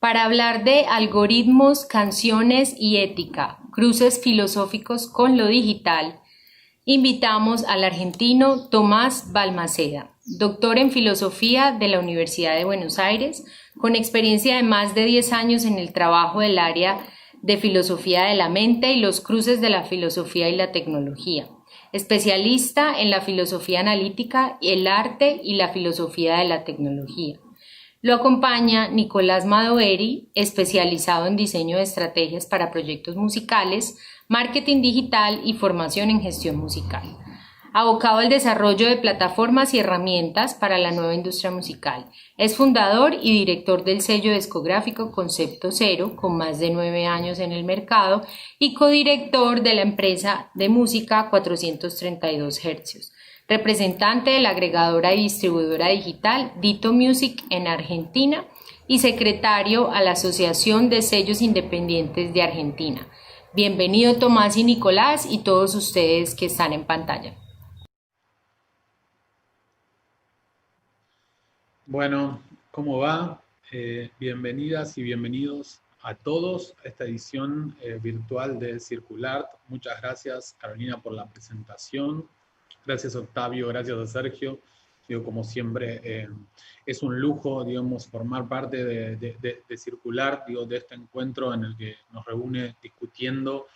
para hablar de algoritmos, canciones y ética, cruces filosóficos con lo digital. Invitamos al argentino Tomás Balmaceda, doctor en filosofía de la Universidad de Buenos Aires, con experiencia de más de 10 años en el trabajo del área de filosofía de la mente y los cruces de la filosofía y la tecnología. Especialista en la filosofía analítica, el arte y la filosofía de la tecnología. Lo acompaña Nicolás Madoeri, especializado en diseño de estrategias para proyectos musicales, marketing digital y formación en gestión musical. Abocado al desarrollo de plataformas y herramientas para la nueva industria musical. Es fundador y director del sello discográfico Concepto Cero, con más de 9 años en el mercado, y codirector de la empresa de música 432 Hz. Representante de la agregadora y distribuidora digital Dito Music en Argentina y secretario a la Asociación de Sellos Independientes de Argentina. Bienvenido Tomás y Nicolás y todos ustedes que están en pantalla. Bueno, ¿cómo va? Bienvenidas y bienvenidos a todos a esta edición virtual de Circular. Muchas gracias, Carolina, por la presentación. Gracias, Octavio. Gracias a Sergio. Digo, como siempre, es un lujo, digamos, formar parte de Circular, digo, de este encuentro en el que nos reúne discutiendo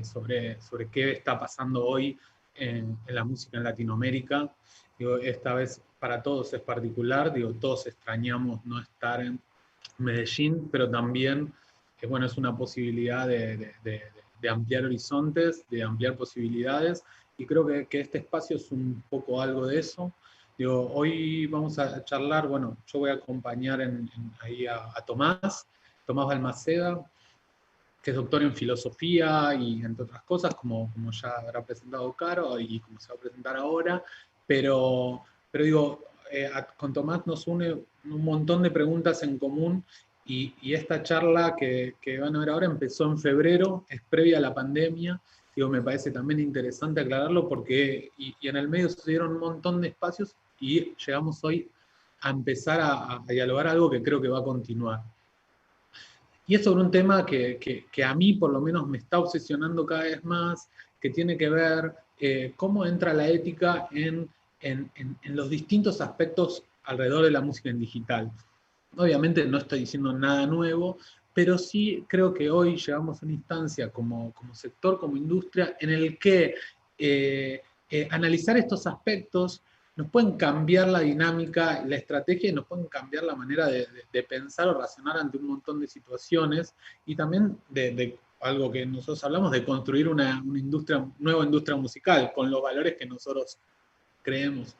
sobre qué está pasando hoy en la música en Latinoamérica. Digo, esta vez para todos es particular, digo, todos extrañamos no estar en Medellín, pero también, bueno, es una posibilidad de ampliar horizontes, de ampliar posibilidades, y creo que este espacio es un poco algo de eso. Digo, hoy vamos a charlar, bueno, yo voy a acompañar ahí a Tomás Balmaceda, que es doctor en filosofía y entre otras cosas, como ya habrá presentado Caro y como se va a presentar ahora, pero digo, con Tomás nos une un montón de preguntas en común y esta charla que van a ver ahora empezó en febrero, es previa a la pandemia. Digo, me parece también interesante aclararlo porque y en el medio se dieron un montón de espacios y llegamos hoy a empezar a dialogar algo que creo que va a continuar. Y es sobre un tema que a mí por lo menos me está obsesionando cada vez más, que tiene que ver cómo entra la ética en los distintos aspectos alrededor de la música en digital. Obviamente no estoy diciendo nada nuevo, pero sí creo que hoy llegamos a una instancia como sector, como industria, en el que analizar estos aspectos nos pueden cambiar la dinámica, la estrategia y nos pueden cambiar la manera de pensar o razonar ante un montón de situaciones y también de algo que nosotros hablamos, de construir una nueva industria musical con los valores que nosotros creemos.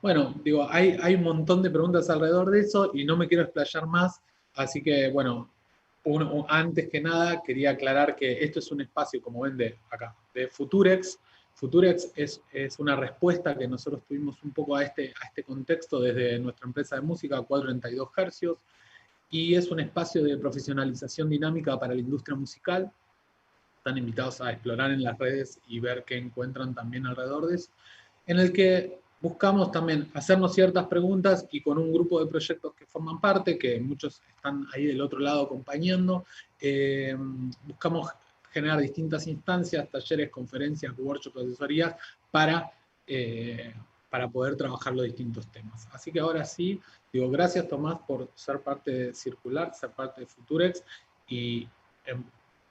Bueno, digo, hay un montón de preguntas alrededor de eso y no me quiero explayar más, así que bueno, antes que nada quería aclarar que esto es un espacio, como ven acá, de Futurex. Futurex es una respuesta que nosotros tuvimos un poco a este contexto desde nuestra empresa de música 432 Hz y es un espacio de profesionalización dinámica para la industria musical. Están invitados a explorar en las redes y ver qué encuentran también alrededor de eso, en el que buscamos también hacernos ciertas preguntas y con un grupo de proyectos que forman parte, que muchos están ahí del otro lado acompañando, buscamos generar distintas instancias, talleres, conferencias, workshops, asesorías, para poder trabajar los distintos temas. Así que ahora sí, digo, gracias Tomás por ser parte de Circular, ser parte de Futurex, y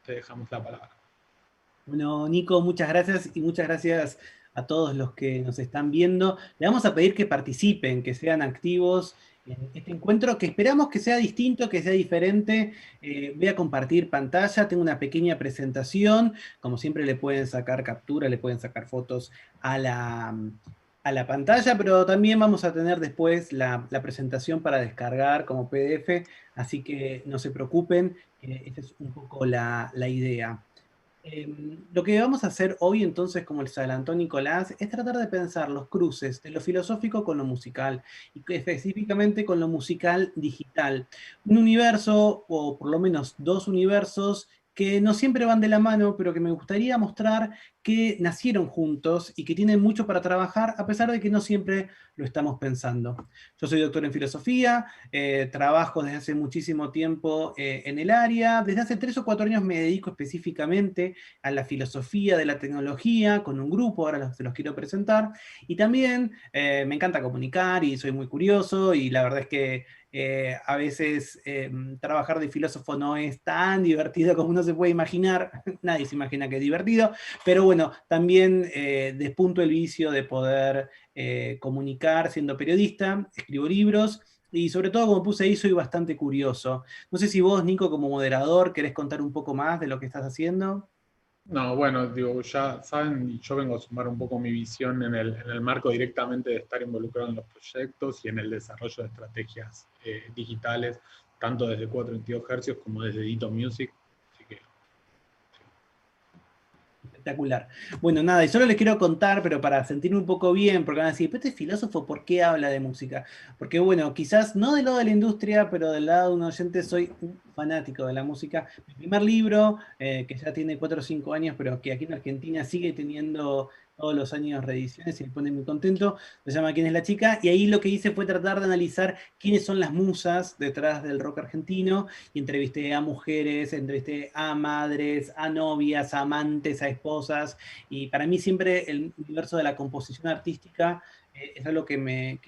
te dejamos la palabra. Bueno, Nico, muchas gracias y muchas gracias a todos los que nos están viendo. Le vamos a pedir que participen, que sean activos en este encuentro, que esperamos que sea distinto, que sea diferente. Voy a compartir pantalla, tengo una pequeña presentación. Como siempre le pueden sacar captura, le pueden sacar fotos a la pantalla, pero también vamos a tener después la presentación para descargar como PDF, así que no se preocupen, esta es un poco la idea. Lo que vamos a hacer hoy, entonces, como les adelantó Nicolás, es tratar de pensar los cruces de lo filosófico con lo musical, y específicamente con lo musical digital. Un universo, o por lo menos dos universos, que no siempre van de la mano, pero que me gustaría mostrar que nacieron juntos y que tienen mucho para trabajar, a pesar de que no siempre lo estamos pensando. Yo soy doctor en filosofía, trabajo desde hace muchísimo tiempo en el área, desde hace 3 o 4 años me dedico específicamente a la filosofía de la tecnología, con un grupo, ahora se los quiero presentar, y también me encanta comunicar y soy muy curioso, y la verdad es que a veces trabajar de filósofo no es tan divertido como uno se puede imaginar, nadie se imagina que es divertido, pero bueno, también despunto el vicio de poder comunicar siendo periodista, escribo libros, y sobre todo, como puse ahí, soy bastante curioso. No sé si vos, Nico, como moderador, querés contar un poco más de lo que estás haciendo. No, bueno, digo, ya saben, y yo vengo a sumar un poco mi visión en el marco directamente de estar involucrado en los proyectos y en el desarrollo de estrategias digitales, tanto desde 422 Hercios como desde Dito Music. Así que, Espectacular. Bueno, nada, y solo les quiero contar, pero para sentirme un poco bien, porque van a decir, pero este filósofo, ¿por qué habla de música? Porque bueno, quizás no del lado de la industria, pero del lado de un oyente soy un fanático de la música. Mi primer libro, que ya tiene 4 o 5 años, pero que aquí en Argentina sigue teniendo todos los años reediciones y me pone muy contento, se llama ¿Quién es la chica? Y ahí lo que hice fue tratar de analizar quiénes son las musas detrás del rock argentino, y entrevisté a mujeres, entrevisté a madres, a novias, a amantes, a esposas, y para mí siempre el universo de la composición artística es algo que me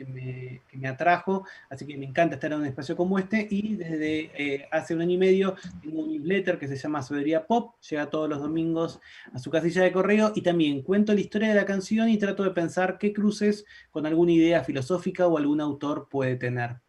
atrajo, así que me encanta estar en un espacio como este, y desde hace 1 año y medio tengo un newsletter que se llama Sabiduría Pop, llega todos los domingos a su casilla de correo, y también cuento la historia de la canción y trato de pensar qué cruces con alguna idea filosófica o algún autor puede tener.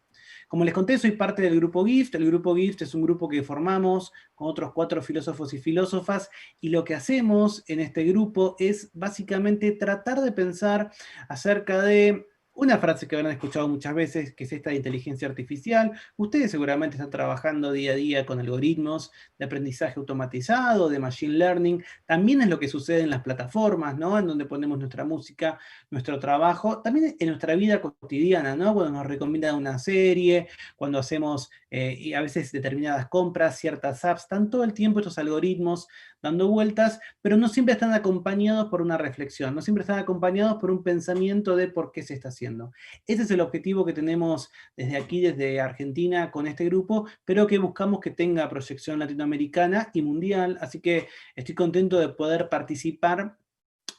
Como les conté, soy parte del grupo GIFT. El grupo GIFT es un grupo que formamos con otros 4 filósofos y filósofas, y lo que hacemos en este grupo es básicamente tratar de pensar acerca de una frase que habrán escuchado muchas veces, que es esta de inteligencia artificial. Ustedes seguramente están trabajando día a día con algoritmos de aprendizaje automatizado, de machine learning. También es lo que sucede en las plataformas, ¿no? En donde ponemos nuestra música, nuestro trabajo, también en nuestra vida cotidiana, ¿no? Cuando nos recomiendan una serie, cuando hacemos y a veces determinadas compras, ciertas apps, están todo el tiempo estos algoritmos dando vueltas, pero no siempre están acompañados por una reflexión, no siempre están acompañados por un pensamiento de por qué se está haciendo. Ese es el objetivo que tenemos desde aquí, desde Argentina, con este grupo, pero que buscamos que tenga proyección latinoamericana y mundial, así que estoy contento de poder participar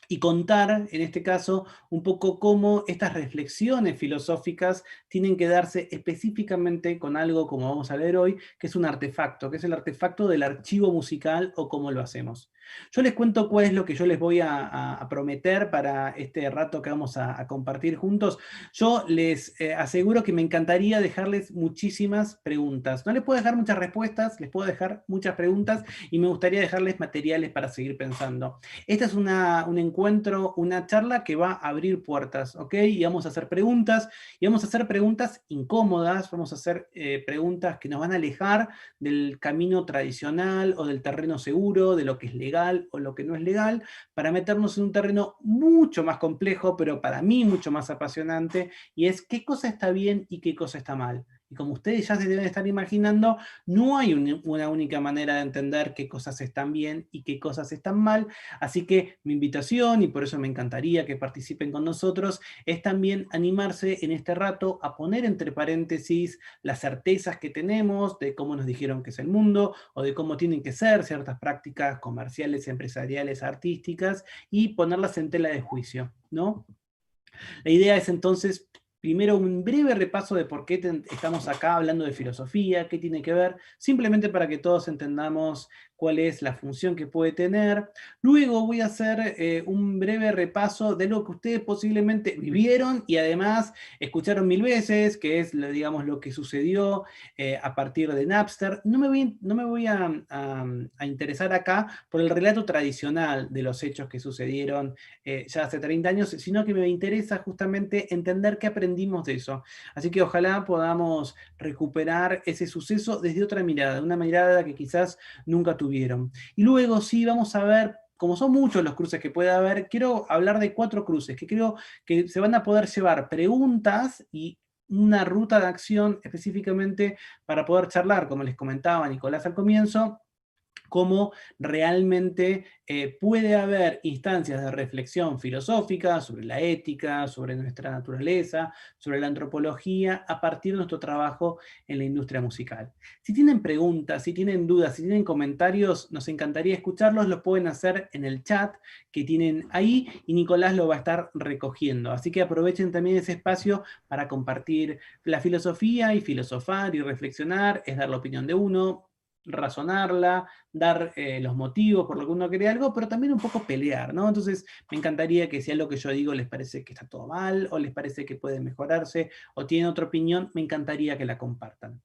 y contar, en este caso, un poco cómo estas reflexiones filosóficas tienen que darse específicamente con algo, como vamos a leer hoy, que es un artefacto, que es el artefacto del archivo musical o cómo lo hacemos. Yo les cuento cuál es lo que yo les voy a prometer para este rato que vamos a compartir juntos. Yo les aseguro que me encantaría dejarles muchísimas preguntas. No les puedo dejar muchas respuestas, les puedo dejar muchas preguntas, y me gustaría dejarles materiales para seguir pensando. Esta es un encuentro, una charla que va a abrir puertas, ¿ok? Y vamos a hacer preguntas, y vamos a hacer preguntas incómodas, vamos a hacer preguntas que nos van a alejar del camino tradicional o del terreno seguro, de lo que es legal o lo que no es legal, para meternos en un terreno mucho más complejo, pero para mí mucho más apasionante, y es qué cosa está bien y qué cosa está mal. Y como ustedes ya se deben estar imaginando, no hay una única manera de entender qué cosas están bien y qué cosas están mal, así que mi invitación, y por eso me encantaría que participen con nosotros, es también animarse en este rato a poner entre paréntesis las certezas que tenemos de cómo nos dijeron que es el mundo, o de cómo tienen que ser ciertas prácticas comerciales, empresariales, artísticas, y ponerlas en tela de juicio, ¿no? La idea es entonces, primero, un breve repaso de por qué estamos acá hablando de filosofía, qué tiene que ver, simplemente para que todos entendamos cuál es la función que puede tener. Luego voy a hacer un breve repaso de lo que ustedes posiblemente vivieron y además escucharon 1000 veces, que es, digamos, lo que sucedió a partir de Napster. No me voy a interesar acá por el relato tradicional de los hechos que sucedieron ya hace 30 años, sino que me interesa justamente entender qué aprendimos de eso. Así que ojalá podamos recuperar ese suceso desde otra mirada, una mirada que quizás nunca tuvieron. Y luego sí vamos a ver, como son muchos los cruces que puede haber, quiero hablar de 4 cruces que creo que se van a poder llevar preguntas y una ruta de acción específicamente para poder charlar, como les comentaba Nicolás al comienzo, cómo realmente puede haber instancias de reflexión filosófica sobre la ética, sobre nuestra naturaleza, sobre la antropología, a partir de nuestro trabajo en la industria musical. Si tienen preguntas, si tienen dudas, si tienen comentarios, nos encantaría escucharlos, lo pueden hacer en el chat que tienen ahí y Nicolás lo va a estar recogiendo. Así que aprovechen también ese espacio para compartir la filosofía y filosofar y reflexionar, es dar la opinión de uno, razonarla, dar los motivos por lo que uno cree algo, pero también un poco pelear, ¿no? Entonces me encantaría que si algo que yo digo les parece que está todo mal, o les parece que puede mejorarse, o tienen otra opinión, me encantaría que la compartan.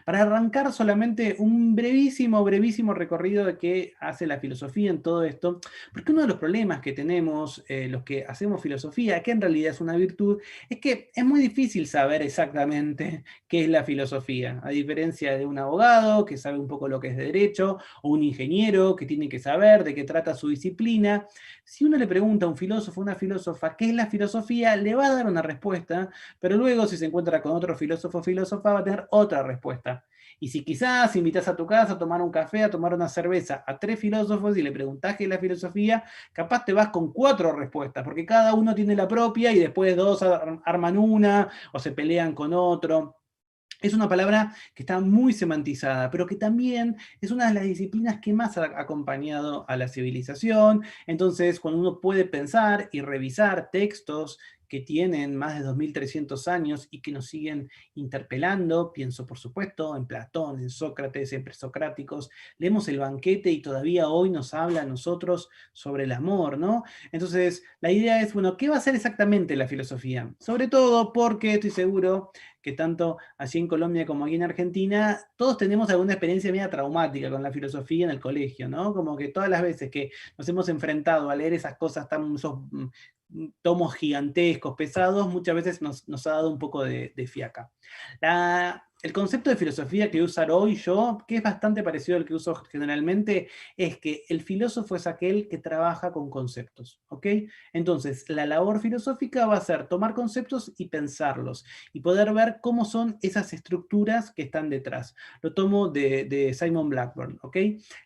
Para arrancar solamente un brevísimo, brevísimo recorrido de qué hace la filosofía en todo esto, porque uno de los problemas que tenemos los que hacemos filosofía, que en realidad es una virtud, es que es muy difícil saber exactamente qué es la filosofía, a diferencia de un abogado que sabe un poco lo que es derecho, o un ingeniero que tiene que saber de qué trata su disciplina. Si uno le pregunta a un filósofo o una filósofa qué es la filosofía, le va a dar una respuesta, pero luego si se encuentra con otro filósofo o filósofa va a tener otra respuesta. Y si quizás invitas a tu casa a tomar un café, a tomar una cerveza a 3 filósofos y le preguntás qué es la filosofía, capaz te vas con 4 respuestas, porque cada uno tiene la propia y después 2 arman una o se pelean con otro. Es una palabra que está muy semantizada, pero que también es una de las disciplinas que más ha acompañado a la civilización. Entonces, cuando uno puede pensar y revisar textos que tienen más de 2300 años y que nos siguen interpelando, pienso por supuesto en Platón, en Sócrates, en presocráticos, leemos el banquete y todavía hoy nos habla a nosotros sobre el amor, ¿no? Entonces, la idea es, bueno, ¿qué va a ser exactamente la filosofía? Sobre todo porque estoy seguro que tanto allí en Colombia como aquí en Argentina, todos tenemos alguna experiencia media traumática con la filosofía en el colegio, ¿no? Como que todas las veces que nos hemos enfrentado a leer esas cosas esos tomos gigantescos, pesados, muchas veces nos ha dado un poco de fiaca. El concepto de filosofía que voy a usar hoy yo, que es bastante parecido al que uso generalmente, es que el filósofo es aquel que trabaja con conceptos, ¿ok? Entonces, la labor filosófica va a ser tomar conceptos y pensarlos, y poder ver cómo son esas estructuras que están detrás. Lo tomo de Simon Blackburn, ¿ok?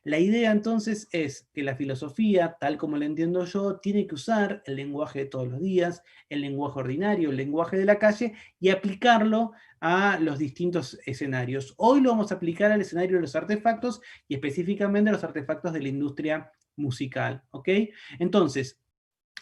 La idea entonces es que la filosofía, tal como la entiendo yo, tiene que usar el lenguaje de todos los días, el lenguaje ordinario, el lenguaje de la calle, y aplicarlo a los distintos escenarios. Hoy lo vamos a aplicar al escenario de los artefactos y específicamente a los artefactos de la industria musical, ¿ok? Entonces,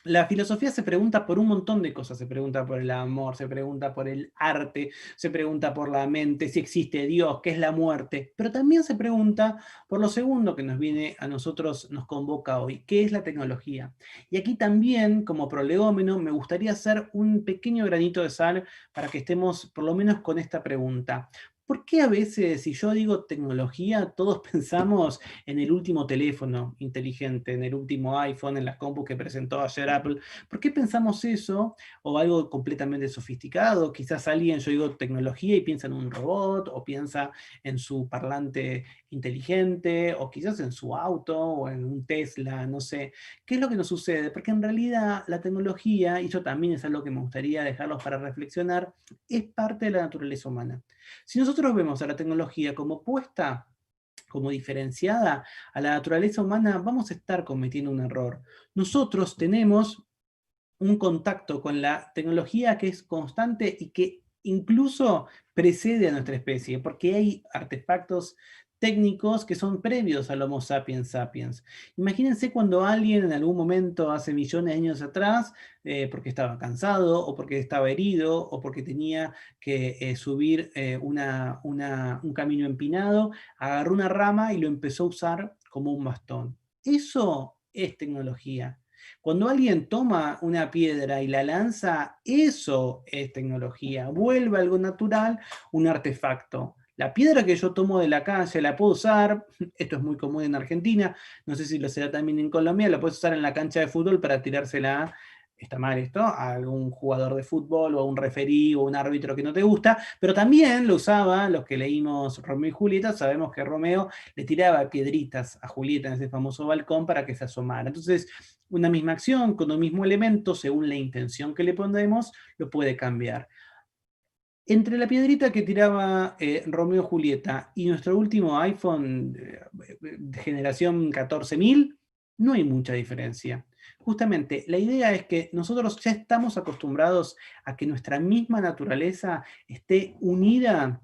la filosofía se pregunta por un montón de cosas, se pregunta por el amor, se pregunta por el arte, se pregunta por la mente, si existe Dios, qué es la muerte, pero también se pregunta por lo segundo que nos viene a nosotros, nos convoca hoy, qué es la tecnología. Y aquí también, como prolegómeno, me gustaría hacer un pequeño granito de sal para que estemos por lo menos con esta pregunta. ¿Por qué a veces, si yo digo tecnología, todos pensamos en el último teléfono inteligente, en el último iPhone, en las compus que presentó ayer Apple? ¿Por qué pensamos eso? O algo completamente sofisticado. Quizás alguien, yo digo tecnología y piensa en un robot, o piensa en su parlante inteligente, o quizás en su auto, o en un Tesla, no sé. ¿Qué es lo que nos sucede? Porque en realidad la tecnología, y eso también es algo que me gustaría dejarlos para reflexionar, es parte de la naturaleza humana. Si nosotros vemos a la tecnología como opuesta, como diferenciada a la naturaleza humana, vamos a estar cometiendo un error. Nosotros tenemos un contacto con la tecnología que es constante y que incluso precede a nuestra especie, porque hay artefactos técnicos que son previos al Homo sapiens sapiens. Imagínense cuando alguien en algún momento, hace millones de años atrás, porque estaba cansado, o porque estaba herido, o porque tenía que subir un camino empinado, agarró una rama y lo empezó a usar como un bastón. Eso es tecnología. Cuando alguien toma una piedra y la lanza, eso es tecnología. Vuelve algo natural, un artefacto. La piedra que yo tomo de la calle la puedo usar, esto es muy común en Argentina, no sé si lo será también en Colombia, la puedes usar en la cancha de fútbol para tirársela, está mal esto, a algún jugador de fútbol o a un referí o un árbitro que no te gusta, pero también lo usaban los que leímos Romeo y Julieta, sabemos que Romeo le tiraba piedritas a Julieta en ese famoso balcón para que se asomara. Entonces, una misma acción con un mismo elemento, según la intención que le pondremos, lo puede cambiar. Entre la piedrita que tiraba Romeo y Julieta y nuestro último iPhone de generación 14.000, no hay mucha diferencia. Justamente, la idea es que nosotros ya estamos acostumbrados a que nuestra misma naturaleza esté unida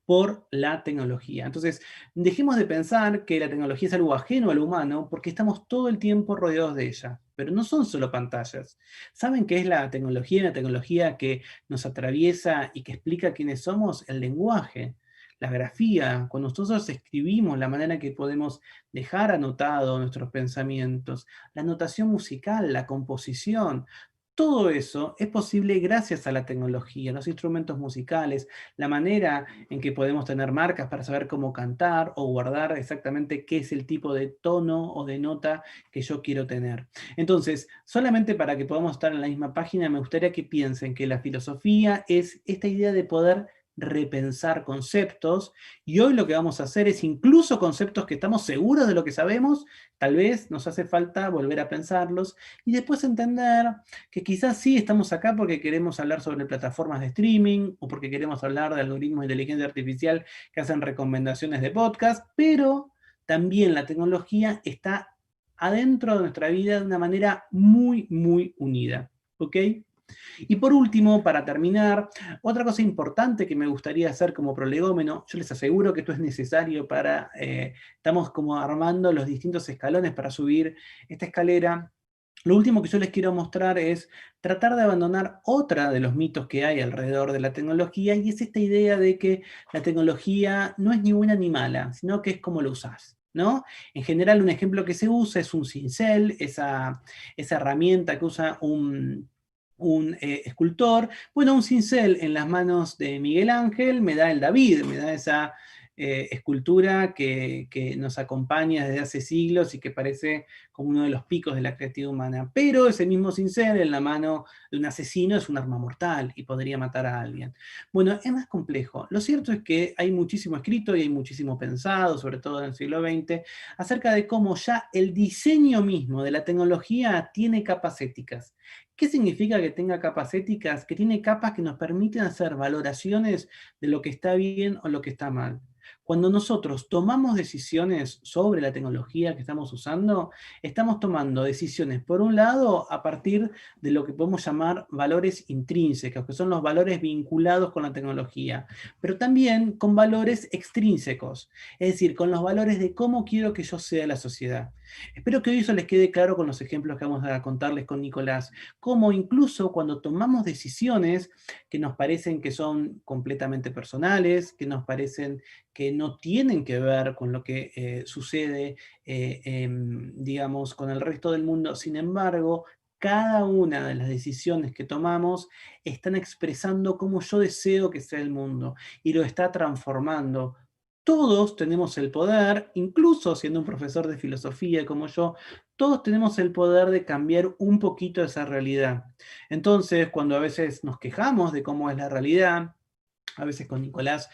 por la tecnología. Entonces, dejemos de pensar que la tecnología es algo ajeno al humano porque estamos todo el tiempo rodeados de ella. Pero no son solo pantallas. ¿Saben qué es la tecnología? La tecnología que nos atraviesa y que explica quiénes somos, el lenguaje, la grafía, cuando nosotros escribimos, la manera que podemos dejar anotado nuestros pensamientos, la notación musical, la composición. Todo eso es posible gracias a la tecnología, los instrumentos musicales, la manera en que podemos tener marcas para saber cómo cantar o guardar exactamente qué es el tipo de tono o de nota que yo quiero tener. Entonces, solamente para que podamos estar en la misma página, me gustaría que piensen que la filosofía es esta idea de poder repensar conceptos, y hoy lo que vamos a hacer es incluso conceptos que estamos seguros de lo que sabemos, tal vez nos hace falta volver a pensarlos y después entender que quizás sí estamos acá porque queremos hablar sobre plataformas de streaming o porque queremos hablar de algoritmos de inteligencia artificial que hacen recomendaciones de podcast, pero también la tecnología está adentro de nuestra vida de una manera muy, muy unida. ¿Ok? Y por último, para terminar, otra cosa importante que me gustaría hacer como prolegómeno, yo les aseguro que esto es necesario para, estamos como armando los distintos escalones para subir esta escalera. Lo último que yo les quiero mostrar es tratar de abandonar otra de los mitos que hay alrededor de la tecnología, y es esta idea de que la tecnología no es ni buena ni mala, sino que es como lo usás, ¿no? En general, un ejemplo que se usa es un cincel, esa herramienta que usa un escultor. Bueno, un cincel en las manos de Miguel Ángel me da el David, me da esa escultura que nos acompaña desde hace siglos y que parece como uno de los picos de la creatividad humana. Pero ese mismo cincel en la mano de un asesino es un arma mortal y podría matar a alguien. Bueno, es más complejo. Lo cierto es que hay muchísimo escrito y hay muchísimo pensado, sobre todo en el siglo XX, acerca de cómo ya el diseño mismo de la tecnología tiene capas éticas. ¿Qué significa que tenga capas éticas? Que tiene capas que nos permiten hacer valoraciones de lo que está bien o lo que está mal. Cuando nosotros tomamos decisiones sobre la tecnología que estamos usando, estamos tomando decisiones, por un lado, a partir de lo que podemos llamar valores intrínsecos, que son los valores vinculados con la tecnología, pero también con valores extrínsecos, es decir, con los valores de cómo quiero que yo sea la sociedad. Espero que hoy eso les quede claro con los ejemplos que vamos a contarles con Nicolás, cómo incluso cuando tomamos decisiones que nos parecen que son completamente personales, que nos parecen que no tienen que ver con lo que sucede, digamos, con el resto del mundo. Sin embargo, cada una de las decisiones que tomamos están expresando cómo yo deseo que sea el mundo y lo está transformando. Todos tenemos el poder, incluso siendo un profesor de filosofía como yo, todos tenemos el poder de cambiar un poquito esa realidad. Entonces, cuando a veces nos quejamos de cómo es la realidad, a veces con Nicolás,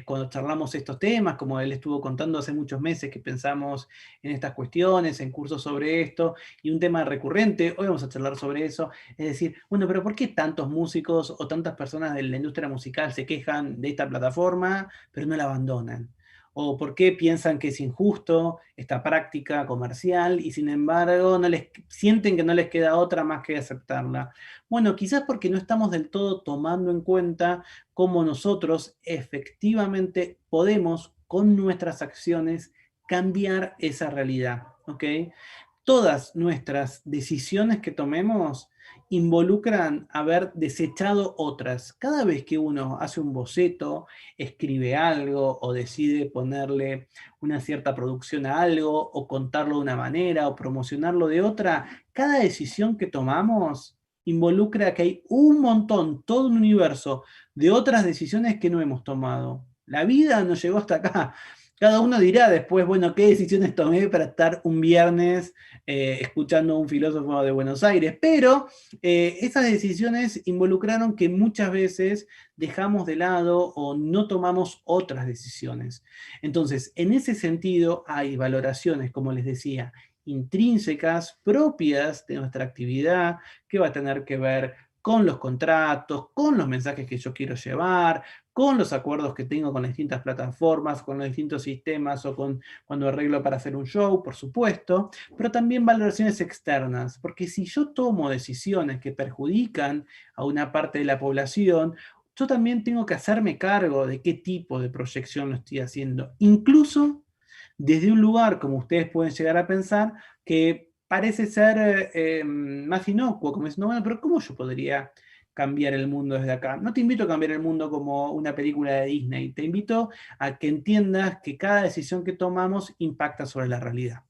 cuando charlamos estos temas, como él estuvo contando hace muchos meses que pensamos en estas cuestiones, en cursos sobre esto, y un tema recurrente, hoy vamos a charlar sobre eso, es decir, bueno, pero ¿por qué tantos músicos o tantas personas de la industria musical se quejan de esta plataforma, pero no la abandonan? ¿O por qué piensan que es injusto esta práctica comercial y sin embargo sienten que no les queda otra más que aceptarla? Bueno, quizás porque no estamos del todo tomando en cuenta cómo nosotros efectivamente podemos, con nuestras acciones, cambiar esa realidad, ¿ok? Todas nuestras decisiones que tomemos involucran haber desechado otras. Cada vez que uno hace un boceto, escribe algo o decide ponerle una cierta producción a algo o contarlo de una manera o promocionarlo de otra, cada decisión que tomamos involucra que hay un montón, todo un universo de otras decisiones que no hemos tomado. La vida nos llegó hasta acá. Cada uno dirá después, bueno, qué decisiones tomé para estar un viernes escuchando a un filósofo de Buenos Aires, pero esas decisiones involucraron que muchas veces dejamos de lado o no tomamos otras decisiones. Entonces, en ese sentido, hay valoraciones, como les decía, intrínsecas, propias de nuestra actividad, que va a tener que ver con los contratos, con los mensajes que yo quiero llevar, con los acuerdos que tengo con las distintas plataformas, con los distintos sistemas o con cuando arreglo para hacer un show, por supuesto, pero también valoraciones externas, porque si yo tomo decisiones que perjudican a una parte de la población, yo también tengo que hacerme cargo de qué tipo de proyección lo estoy haciendo, incluso desde un lugar, como ustedes pueden llegar a pensar, que parece ser más inocuo, como diciendo, bueno, pero ¿cómo yo podría cambiar el mundo desde acá? No te invito a cambiar el mundo como una película de Disney, te invito a que entiendas que cada decisión que tomamos impacta sobre la realidad.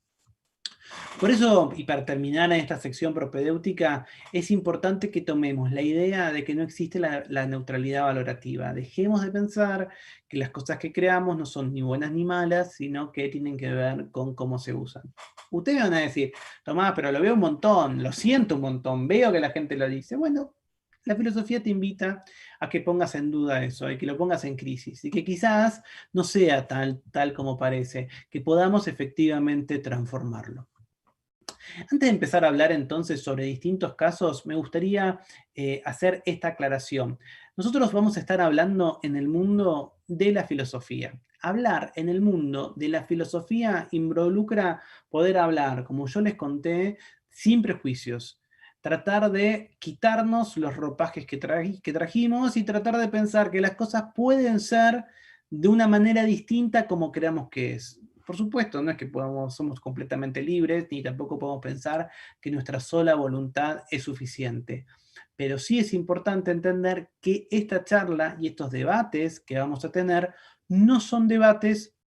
Por eso, y para terminar en esta sección propedéutica, es importante que tomemos la idea de que no existe la neutralidad valorativa. Dejemos de pensar que las cosas que creamos no son ni buenas ni malas, sino que tienen que ver con cómo se usan. Ustedes me van a decir, Tomás, pero lo veo un montón, lo siento un montón, veo que la gente lo dice. Bueno, la filosofía te invita a que pongas en duda eso, y que lo pongas en crisis, y que quizás no sea tal como parece, que podamos efectivamente transformarlo. Antes de empezar a hablar entonces sobre distintos casos, me gustaría hacer esta aclaración. Nosotros vamos a estar hablando en el mundo de la filosofía. Hablar en el mundo de la filosofía involucra poder hablar, como yo les conté, sin prejuicios. Tratar de quitarnos los ropajes que trajimos y tratar de pensar que las cosas pueden ser de una manera distinta como creamos que es. Por supuesto, no es que somos completamente libres, ni tampoco podemos pensar que nuestra sola voluntad es suficiente. Pero sí es importante entender que esta charla y estos debates que vamos a tener no son debates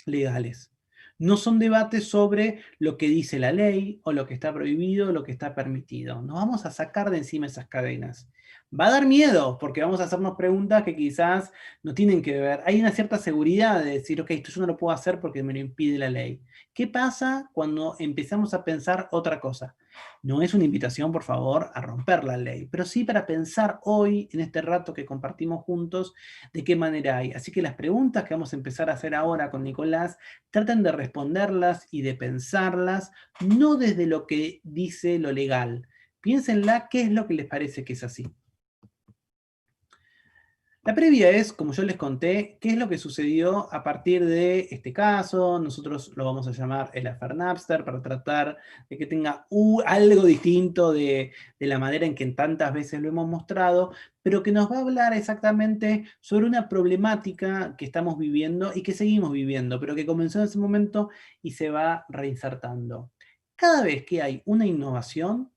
legales. No son debates sobre lo que dice la ley, o lo que está prohibido, o lo que está permitido. Nos vamos a sacar de encima esas cadenas. Va a dar miedo, porque vamos a hacernos preguntas que quizás no tienen que ver. Hay una cierta seguridad de decir, ok, esto yo no lo puedo hacer porque me lo impide la ley. ¿Qué pasa cuando empezamos a pensar otra cosa? No es una invitación, por favor, a romper la ley, pero sí para pensar hoy, en este rato que compartimos juntos, de qué manera hay. Así que las preguntas que vamos a empezar a hacer ahora con Nicolás, traten de responderlas y de pensarlas, no desde lo que dice lo legal. Piénsenla qué es lo que les parece que es así. La previa es, como yo les conté, qué es lo que sucedió a partir de este caso. Nosotros lo vamos a llamar el affair Napster para tratar de que tenga algo distinto de la manera en que tantas veces lo hemos mostrado, pero que nos va a hablar exactamente sobre una problemática que estamos viviendo y que seguimos viviendo, pero que comenzó en ese momento y se va reinsertando. Cada vez que hay una innovación,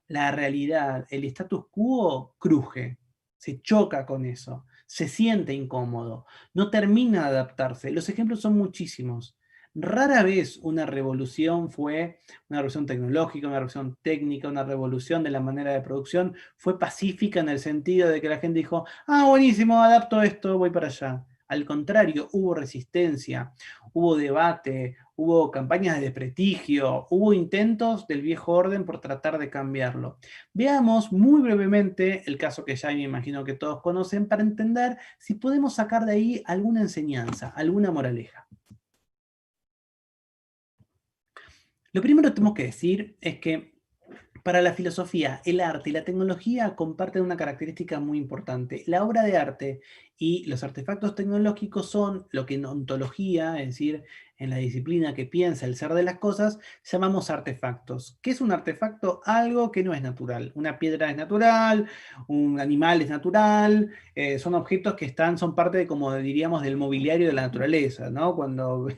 la realidad, el status quo cruje, se choca con eso, se siente incómodo, no termina de adaptarse. Los ejemplos son muchísimos. Rara vez una revolución fue una revolución tecnológica, una revolución técnica, una revolución de la manera de producción, fue pacífica en el sentido de que la gente dijo, ah, buenísimo, adapto esto, voy para allá. Al contrario, hubo resistencia, hubo debate, hubo campañas de desprestigio, hubo intentos del viejo orden por tratar de cambiarlo. Veamos muy brevemente el caso que ya me imagino que todos conocen para entender si podemos sacar de ahí alguna enseñanza, alguna moraleja. Lo primero que tenemos que decir es que para la filosofía, el arte y la tecnología comparten una característica muy importante. La obra de arte y los artefactos tecnológicos son lo que en ontología, es decir, en la disciplina que piensa el ser de las cosas, llamamos artefactos. ¿Qué es un artefacto? Algo que no es natural. Una piedra es natural, un animal es natural, son objetos que son parte de, como diríamos, del mobiliario de la naturaleza, ¿no? Cuando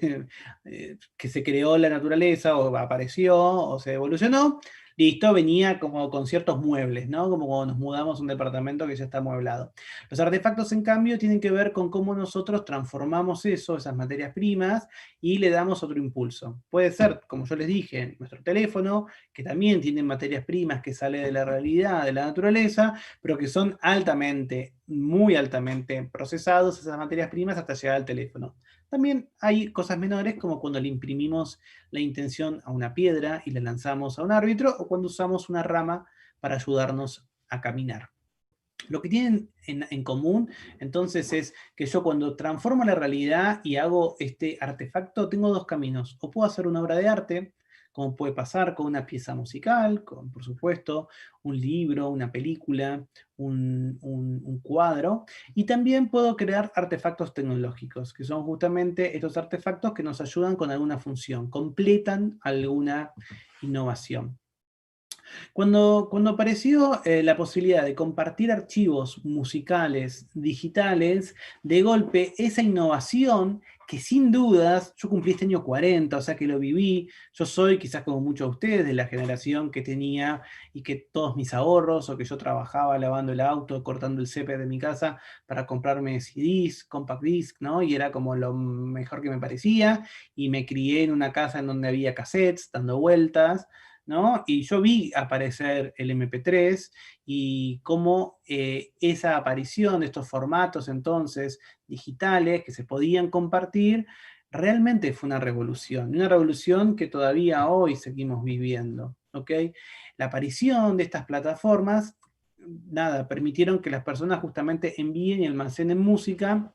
que se creó la naturaleza o apareció o se evolucionó, listo, venía como con ciertos muebles, ¿no? Como cuando nos mudamos a un departamento que ya está amueblado. Los artefactos, en cambio, tienen que ver con cómo nosotros transformamos esas materias primas, y le damos otro impulso. Puede ser, como yo les dije, nuestro teléfono, que también tiene materias primas que salen de la realidad, de la naturaleza, pero que son altamente, muy altamente procesados esas materias primas hasta llegar al teléfono. También hay cosas menores, como cuando le imprimimos la intención a una piedra y la lanzamos a un árbitro, o cuando usamos una rama para ayudarnos a caminar. Lo que tienen en común, entonces, es que yo cuando transformo la realidad y hago este artefacto, tengo dos caminos. O puedo hacer una obra de arte, como puede pasar con una pieza musical, con, por supuesto, un libro, una película, un cuadro, y también puedo crear artefactos tecnológicos, que son justamente estos artefactos que nos ayudan con alguna función, completan alguna innovación. Cuando apareció la posibilidad de compartir archivos musicales, digitales, de golpe esa innovación, que sin dudas, yo cumplí este año 40, o sea que lo viví, yo soy quizás como muchos de ustedes, de la generación que tenía y que todos mis ahorros, o que yo trabajaba lavando el auto, cortando el césped de mi casa para comprarme CDs, compact disc, ¿no? Y era como lo mejor que me parecía, y me crié en una casa en donde había cassettes dando vueltas, ¿no? Y yo vi aparecer el MP3 y cómo esa aparición de estos formatos entonces digitales que se podían compartir, realmente fue una revolución que todavía hoy seguimos viviendo, ¿ok? La aparición de estas plataformas, nada, permitieron que las personas justamente envíen y almacenen música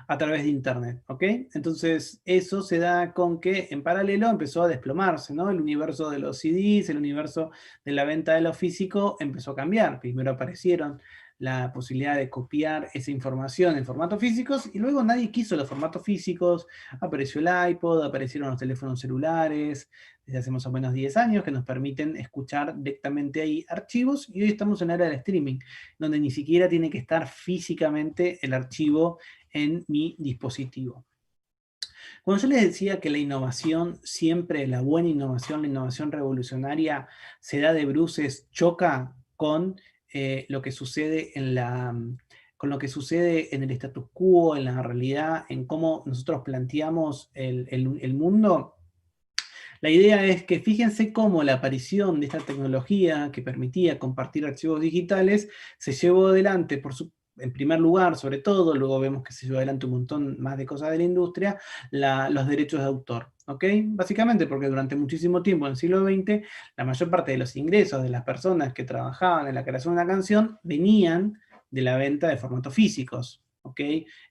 a través de Internet, ¿ok? Entonces eso se da con que en paralelo empezó a desplomarse, ¿no? El universo de los CDs, el universo de la venta de lo físico empezó a cambiar. Primero aparecieron la posibilidad de copiar esa información en formatos físicos y luego nadie quiso los formatos físicos, apareció el iPod, aparecieron los teléfonos celulares, desde hace más o menos 10 años que nos permiten escuchar directamente ahí archivos y hoy estamos en la era del streaming, donde ni siquiera tiene que estar físicamente el archivo en mi dispositivo. Cuando yo les decía que la innovación, siempre la buena innovación, la innovación revolucionaria, se da de bruces, choca con lo que sucede con lo que sucede en el status quo, en la realidad, en cómo nosotros planteamos el mundo. La idea es que fíjense cómo la aparición de esta tecnología que permitía compartir archivos digitales se llevó adelante en primer lugar, sobre todo, luego vemos que se llevó adelante un montón más de cosas de la industria, los derechos de autor, ¿ok? Básicamente porque durante muchísimo tiempo en el siglo XX, la mayor parte de los ingresos de las personas que trabajaban en la creación de una canción venían de la venta de formatos físicos, ¿ok?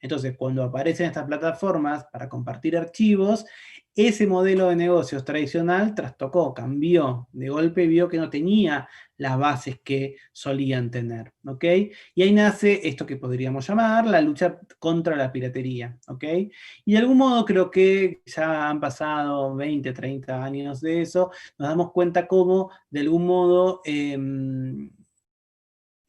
Entonces, cuando aparecen estas plataformas para compartir archivos, ese modelo de negocios tradicional trastocó, cambió, de golpe vio que no tenía las bases que solían tener, ¿ok? Y ahí nace esto que podríamos llamar la lucha contra la piratería, ¿ok? Y de algún modo creo que ya han pasado 20, 30 años de eso, nos damos cuenta cómo de algún modo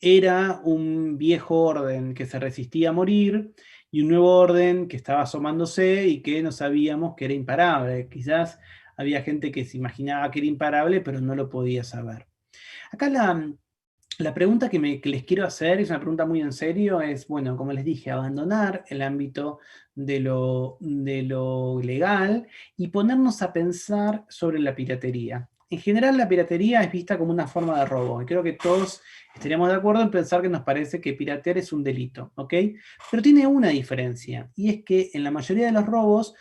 era un viejo orden que se resistía a morir y un nuevo orden que estaba asomándose y que no sabíamos que era imparable. Quizás había gente que se imaginaba que era imparable, pero no lo podía saber. Acá la pregunta que les quiero hacer, es una pregunta muy en serio, es, bueno, como les dije, abandonar el ámbito de lo legal y ponernos a pensar sobre la piratería. En general, la piratería es vista como una forma de robo, y creo que todos estaríamos de acuerdo en pensar que nos parece que piratear es un delito, ¿ok? Pero tiene una diferencia, y es que en la mayoría de los robos,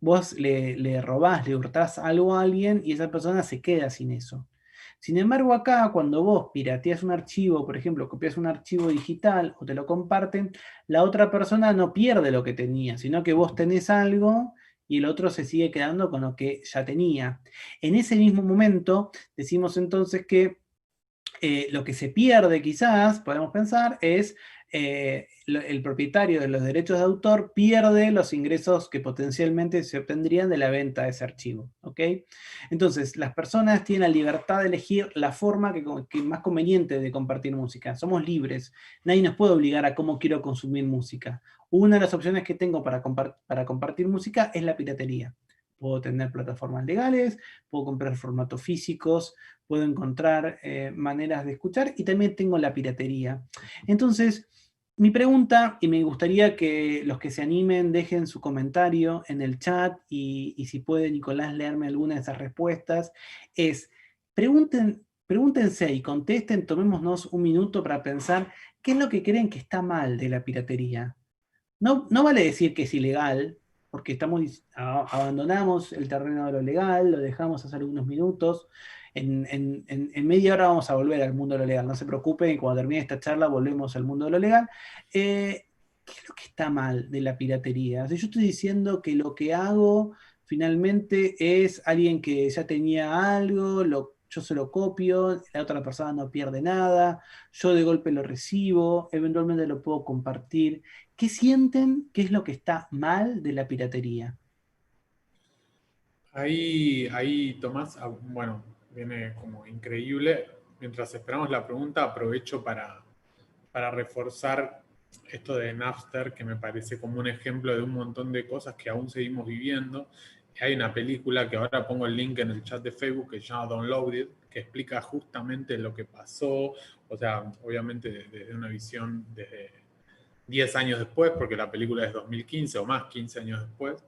vos le robás, le hurtás algo a alguien y esa persona se queda sin eso. Sin embargo, acá, cuando vos pirateas un archivo, por ejemplo, copias un archivo digital o te lo comparten, la otra persona no pierde lo que tenía, sino que vos tenés algo y el otro se sigue quedando con lo que ya tenía. En ese mismo momento, decimos entonces que lo que se pierde quizás, podemos pensar, es el propietario de los derechos de autor pierde los ingresos que potencialmente se obtendrían de la venta de ese archivo, ¿ok? Entonces, las personas tienen la libertad de elegir la forma que más conveniente de compartir música. Somos libres, nadie nos puede obligar a cómo quiero consumir música. Una de las opciones que tengo para compartir música es la piratería. Puedo tener plataformas legales, puedo comprar formatos físicos, puedo encontrar maneras de escuchar y también tengo la piratería. Entonces, mi pregunta, y me gustaría que los que se animen dejen su comentario en el chat y si puede Nicolás leerme alguna de esas respuestas, es pregúntense y contesten, tomémonos un minuto para pensar qué es lo que creen que está mal de la piratería. No, no vale decir que es ilegal, porque abandonamos el terreno de lo legal, lo dejamos hace algunos minutos. En media hora vamos a volver al mundo de lo legal, no se preocupen, cuando termine esta charla volvemos al mundo de lo legal. ¿Qué es lo que está mal de la piratería? O sea, yo estoy diciendo que lo que hago finalmente es alguien que ya tenía algo, yo se lo copio, la otra persona no pierde nada, yo de golpe lo recibo, eventualmente lo puedo compartir. ¿Qué sienten? ¿Qué es lo que está mal de la piratería? Ahí Tomás, bueno, viene como increíble. Mientras esperamos la pregunta, aprovecho para reforzar esto de Napster, que me parece como un ejemplo de un montón de cosas que aún seguimos viviendo. Hay una película que ahora pongo el link en el chat de Facebook que se llama Downloaded, que explica justamente lo que pasó, o sea, obviamente desde una visión desde 10 años después, porque la película es 2015 o más, 15 años después,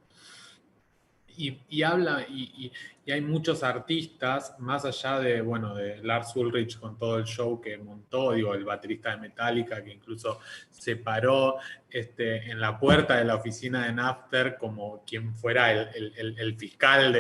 y habla, y hay muchos artistas, más allá de, bueno, de Lars Ulrich con todo el show que montó, digo, el baterista de Metallica, que incluso se paró en la puerta de la oficina de Napster como quien fuera el fiscal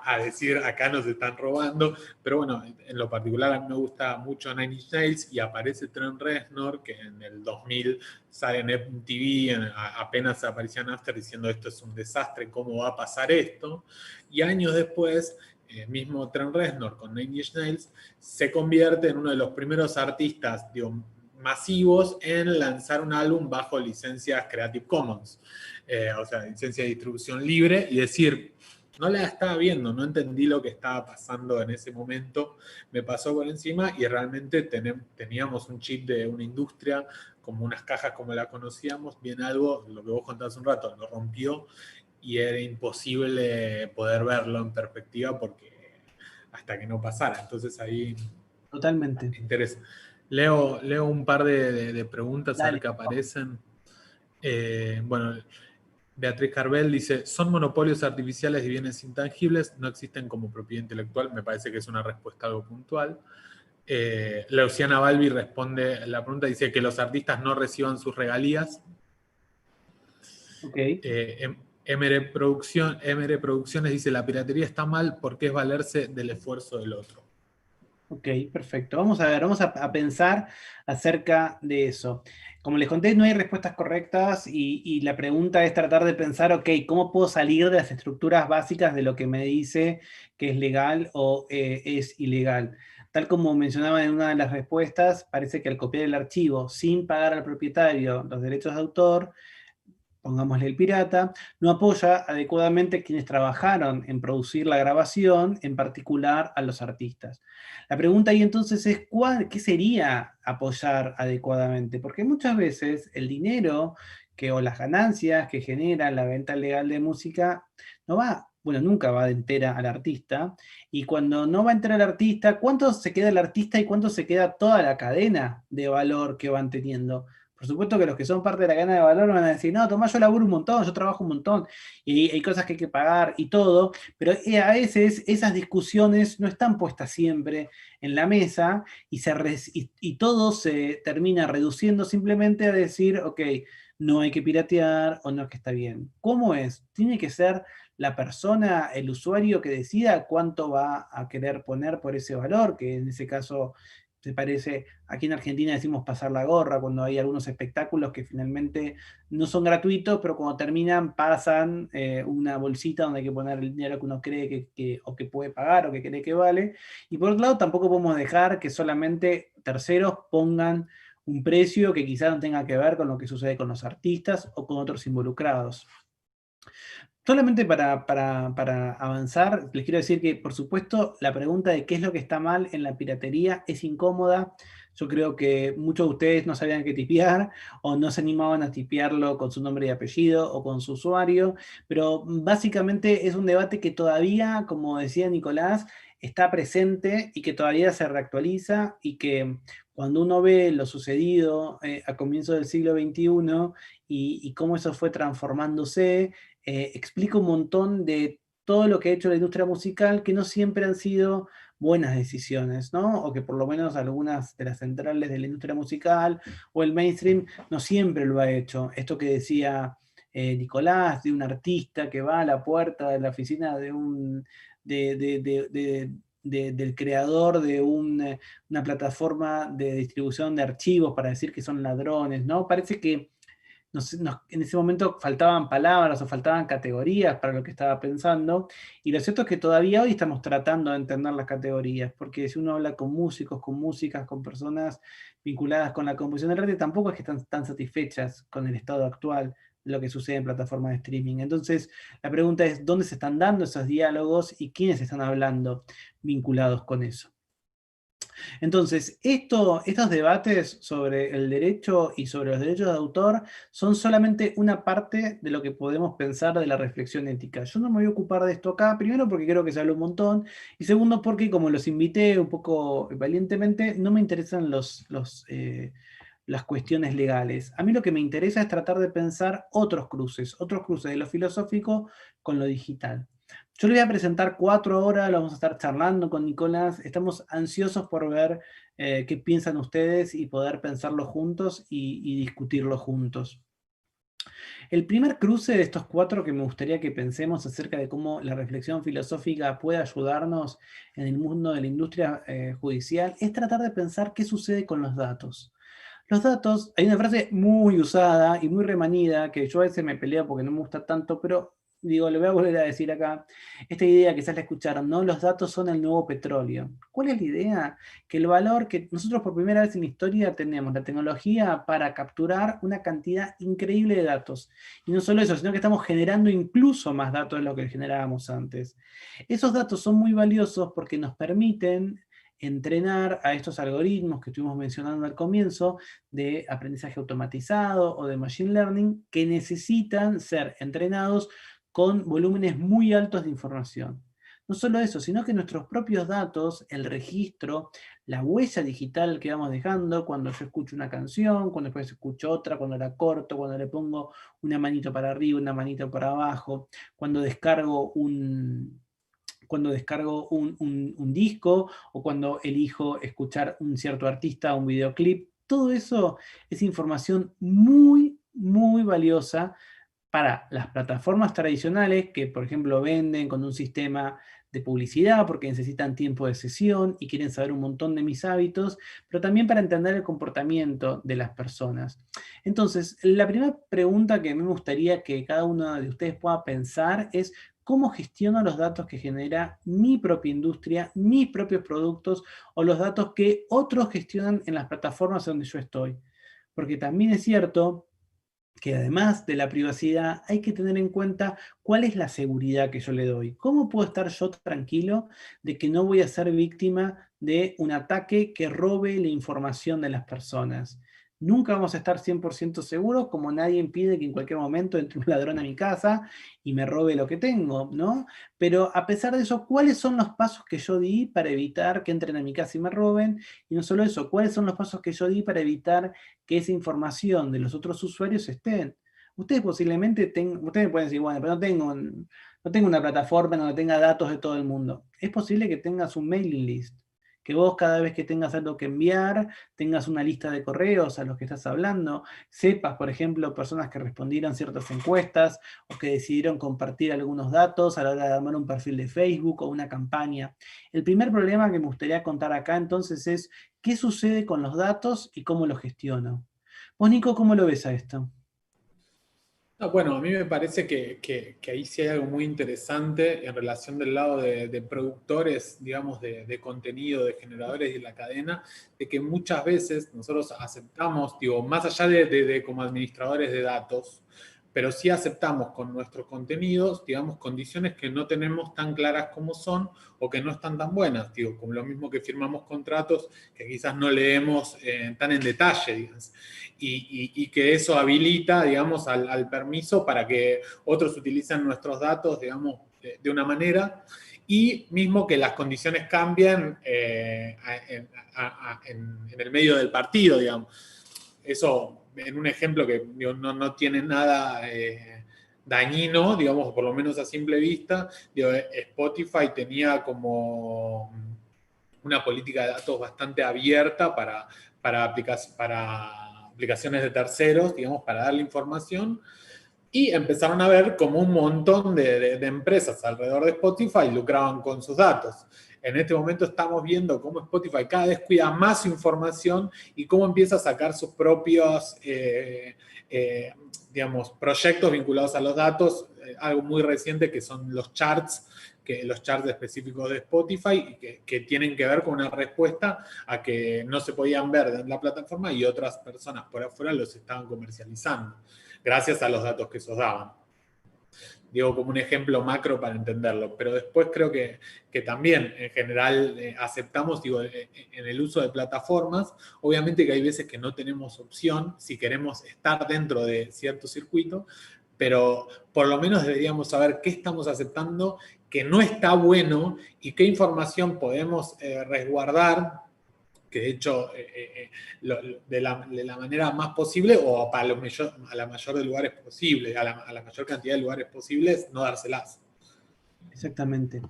a decir, acá nos están robando. Pero bueno, en lo particular a mí me gusta mucho Nine Inch Nails, y aparece Trent Reznor, que en el 2000 sale en MTV, apenas aparecía Napster, diciendo esto es un desastre, ¿cómo va a pasar esto? Y años después, mismo Trent Reznor con Nine Inch Nails se convierte en uno de los primeros artistas, digo, masivos en lanzar un álbum bajo licencias Creative Commons, o sea, licencia de distribución libre, y decir, no la estaba viendo, no entendí lo que estaba pasando en ese momento, me pasó por encima, y realmente teníamos un chip de una industria, como unas cajas como la conocíamos, bien algo, lo que vos contabas un rato, lo rompió, y era imposible poder verlo en perspectiva porque hasta que no pasara. Entonces ahí Totalmente. me interesa. Leo un par de preguntas a ver Dale. qué aparecen. Bueno, Beatriz Carvel dice, ¿son monopolios artificiales de bienes intangibles? ¿No existen como propiedad intelectual? Me parece que es una respuesta algo puntual. Luciana Balbi responde la pregunta, dice que los artistas no reciban sus regalías. Ok. MR Producciones dice, la piratería está mal porque es valerse del esfuerzo del otro. Ok, perfecto. Vamos a ver, vamos a pensar acerca de eso. Como les conté, no hay respuestas correctas y la pregunta es tratar de pensar, ok, ¿cómo puedo salir de las estructuras básicas de lo que me dice que es legal o es ilegal? Tal como mencionaba en una de las respuestas, parece que al copiar el archivo sin pagar al propietario los derechos de autor, pongámosle el pirata, no apoya adecuadamente a quienes trabajaron en producir la grabación, en particular a los artistas. La pregunta ahí entonces es, ¿qué sería apoyar adecuadamente? Porque muchas veces el dinero o las ganancias que genera la venta legal de música no va, bueno, nunca va de entera al artista, y cuando no va entera al artista, ¿cuánto se queda el artista y cuánto se queda toda la cadena de valor que van teniendo? Por supuesto que los que son parte de la cadena de valor van a decir, no, Tomás, yo laburo un montón, yo trabajo un montón, y hay cosas que hay que pagar y todo, pero a veces esas discusiones no están puestas siempre en la mesa y todo se termina reduciendo simplemente a decir, ok, no hay que piratear o no es que está bien. ¿Cómo es? Tiene que ser la persona, el usuario que decida cuánto va a querer poner por ese valor, que en ese caso se parece, aquí en Argentina decimos pasar la gorra, cuando hay algunos espectáculos que finalmente no son gratuitos, pero cuando terminan pasan una bolsita donde hay que poner el dinero que uno cree o que puede pagar o que cree que vale. Y por otro lado, tampoco podemos dejar que solamente terceros pongan un precio que quizás no tenga que ver con lo que sucede con los artistas o con otros involucrados. Solamente para avanzar, les quiero decir que, por supuesto, la pregunta de qué es lo que está mal en la piratería es incómoda. Yo creo que muchos de ustedes no sabían qué tipear o no se animaban a tipearlo con su nombre y apellido o con su usuario, pero básicamente es un debate que todavía, como decía Nicolás, está presente y que todavía se reactualiza y que cuando uno ve lo sucedido a comienzos del siglo XXI y cómo eso fue transformándose, explica un montón de todo lo que ha hecho la industria musical, que no siempre han sido buenas decisiones, ¿no? O que por lo menos algunas de las centrales de la industria musical o el mainstream no siempre lo ha hecho. Esto que decía Nicolás, de un artista que va a la puerta de la oficina de del creador de una plataforma de distribución de archivos para decir que son ladrones, ¿no? Parece que en ese momento faltaban palabras o faltaban categorías para lo que estaba pensando, y lo cierto es que todavía hoy estamos tratando de entender las categorías, porque si uno habla con músicos, con músicas, con personas vinculadas con la composición del arte, tampoco es que están tan satisfechas con el estado actual de lo que sucede en plataformas de streaming. Entonces, la pregunta es, ¿dónde se están dando esos diálogos y quiénes están hablando vinculados con eso? Entonces, estos debates sobre el derecho y sobre los derechos de autor son solamente una parte de lo que podemos pensar de la reflexión ética. Yo no me voy a ocupar de esto acá, primero porque creo que se habla un montón, y segundo porque como los invité un poco valientemente, no me interesan las cuestiones legales. A mí lo que me interesa es tratar de pensar otros cruces de lo filosófico con lo digital. Yo les voy a presentar 4 horas, lo vamos a estar charlando con Nicolás, estamos ansiosos por ver qué piensan ustedes y poder pensarlo juntos y discutirlo juntos. El primer cruce de estos 4 que me gustaría que pensemos acerca de cómo la reflexión filosófica puede ayudarnos en el mundo de la industria judicial es tratar de pensar qué sucede con los datos. Los datos, hay una frase muy usada y muy remanida, que yo a veces me peleo porque no me gusta tanto, pero digo, le voy a volver a decir acá, esta idea quizás la escucharon, ¿no? Los datos son el nuevo petróleo. ¿Cuál es la idea? Que el valor que nosotros por primera vez en la historia tenemos, la tecnología para capturar una cantidad increíble de datos. Y no solo eso, sino que estamos generando incluso más datos de lo que generábamos antes. Esos datos son muy valiosos porque nos permiten entrenar a estos algoritmos que estuvimos mencionando al comienzo de aprendizaje automatizado o de machine learning que necesitan ser entrenados con volúmenes muy altos de información. No solo eso, sino que nuestros propios datos, el registro, la huella digital que vamos dejando cuando yo escucho una canción, cuando después escucho otra, cuando la corto, cuando le pongo una manito para arriba, una manito para abajo, cuando descargo un disco o cuando elijo escuchar un cierto artista, un videoclip. Todo eso es información muy, muy valiosa para las plataformas tradicionales que, por ejemplo, venden con un sistema de publicidad porque necesitan tiempo de sesión y quieren saber un montón de mis hábitos, pero también para entender el comportamiento de las personas. Entonces, la primera pregunta que me gustaría que cada uno de ustedes pueda pensar es cómo gestiono los datos que genera mi propia industria, mis propios productos o los datos que otros gestionan en las plataformas donde yo estoy. Porque también es cierto que además de la privacidad hay que tener en cuenta cuál es la seguridad que yo le doy. ¿Cómo puedo estar yo tranquilo de que no voy a ser víctima de un ataque que robe la información de las personas? Nunca vamos a estar 100% seguros, como nadie impide que en cualquier momento entre un ladrón a mi casa y me robe lo que tengo, ¿no? Pero a pesar de eso, ¿cuáles son los pasos que yo di para evitar que entren a mi casa y me roben? Y no solo eso, ¿cuáles son los pasos que yo di para evitar que esa información de los otros usuarios estén? Ustedes posiblemente ustedes pueden decir, bueno, pero no tengo una plataforma donde tenga datos de todo el mundo. Es posible que tengas un mailing list, que vos cada vez que tengas algo que enviar, tengas una lista de correos a los que estás hablando, sepas, por ejemplo, personas que respondieron ciertas encuestas o que decidieron compartir algunos datos a la hora de armar un perfil de Facebook o una campaña. El primer problema que me gustaría contar acá entonces es qué sucede con los datos y cómo los gestiono. Vos, Nico, ¿cómo lo ves a esto? Bueno, a mí me parece que ahí sí hay algo muy interesante en relación del lado de productores, digamos, de contenido, de generadores de la cadena, de que muchas veces nosotros aceptamos, digo, más allá de como administradores de datos, pero sí aceptamos con nuestros contenidos, digamos, condiciones que no tenemos tan claras como son o que no están tan buenas, digo, como lo mismo que firmamos contratos que quizás no leemos tan en detalle, digamos, y que eso habilita, digamos, al permiso para que otros utilicen nuestros datos, digamos, de una manera, y mismo que las condiciones cambien en el medio del partido, digamos. Eso, en un ejemplo que digo, no tiene nada dañino, digamos, por lo menos a simple vista, digo, Spotify tenía como una política de datos bastante abierta para aplicaciones de terceros, digamos, para darle información, y empezaron a ver como un montón de empresas alrededor de Spotify lucraban con sus datos. en este momento estamos viendo cómo Spotify cada vez cuida más su información y cómo empieza a sacar sus propios, digamos, proyectos vinculados a los datos, algo muy reciente que son los charts específicos de Spotify, que tienen que ver con una respuesta a que no se podían ver en la plataforma y otras personas por afuera los estaban comercializando, gracias a los datos que esos daban. Digo, como un ejemplo macro para entenderlo, pero después creo que también en general aceptamos, digo, en el uso de plataformas, obviamente que hay veces que no tenemos opción si queremos estar dentro de cierto circuito, pero por lo menos deberíamos saber qué estamos aceptando, que no está bueno y qué información podemos resguardar, que de hecho de la manera más posible o a la mayor de lugares posible, a la mayor cantidad de lugares posibles, no dárselas. Exactamente.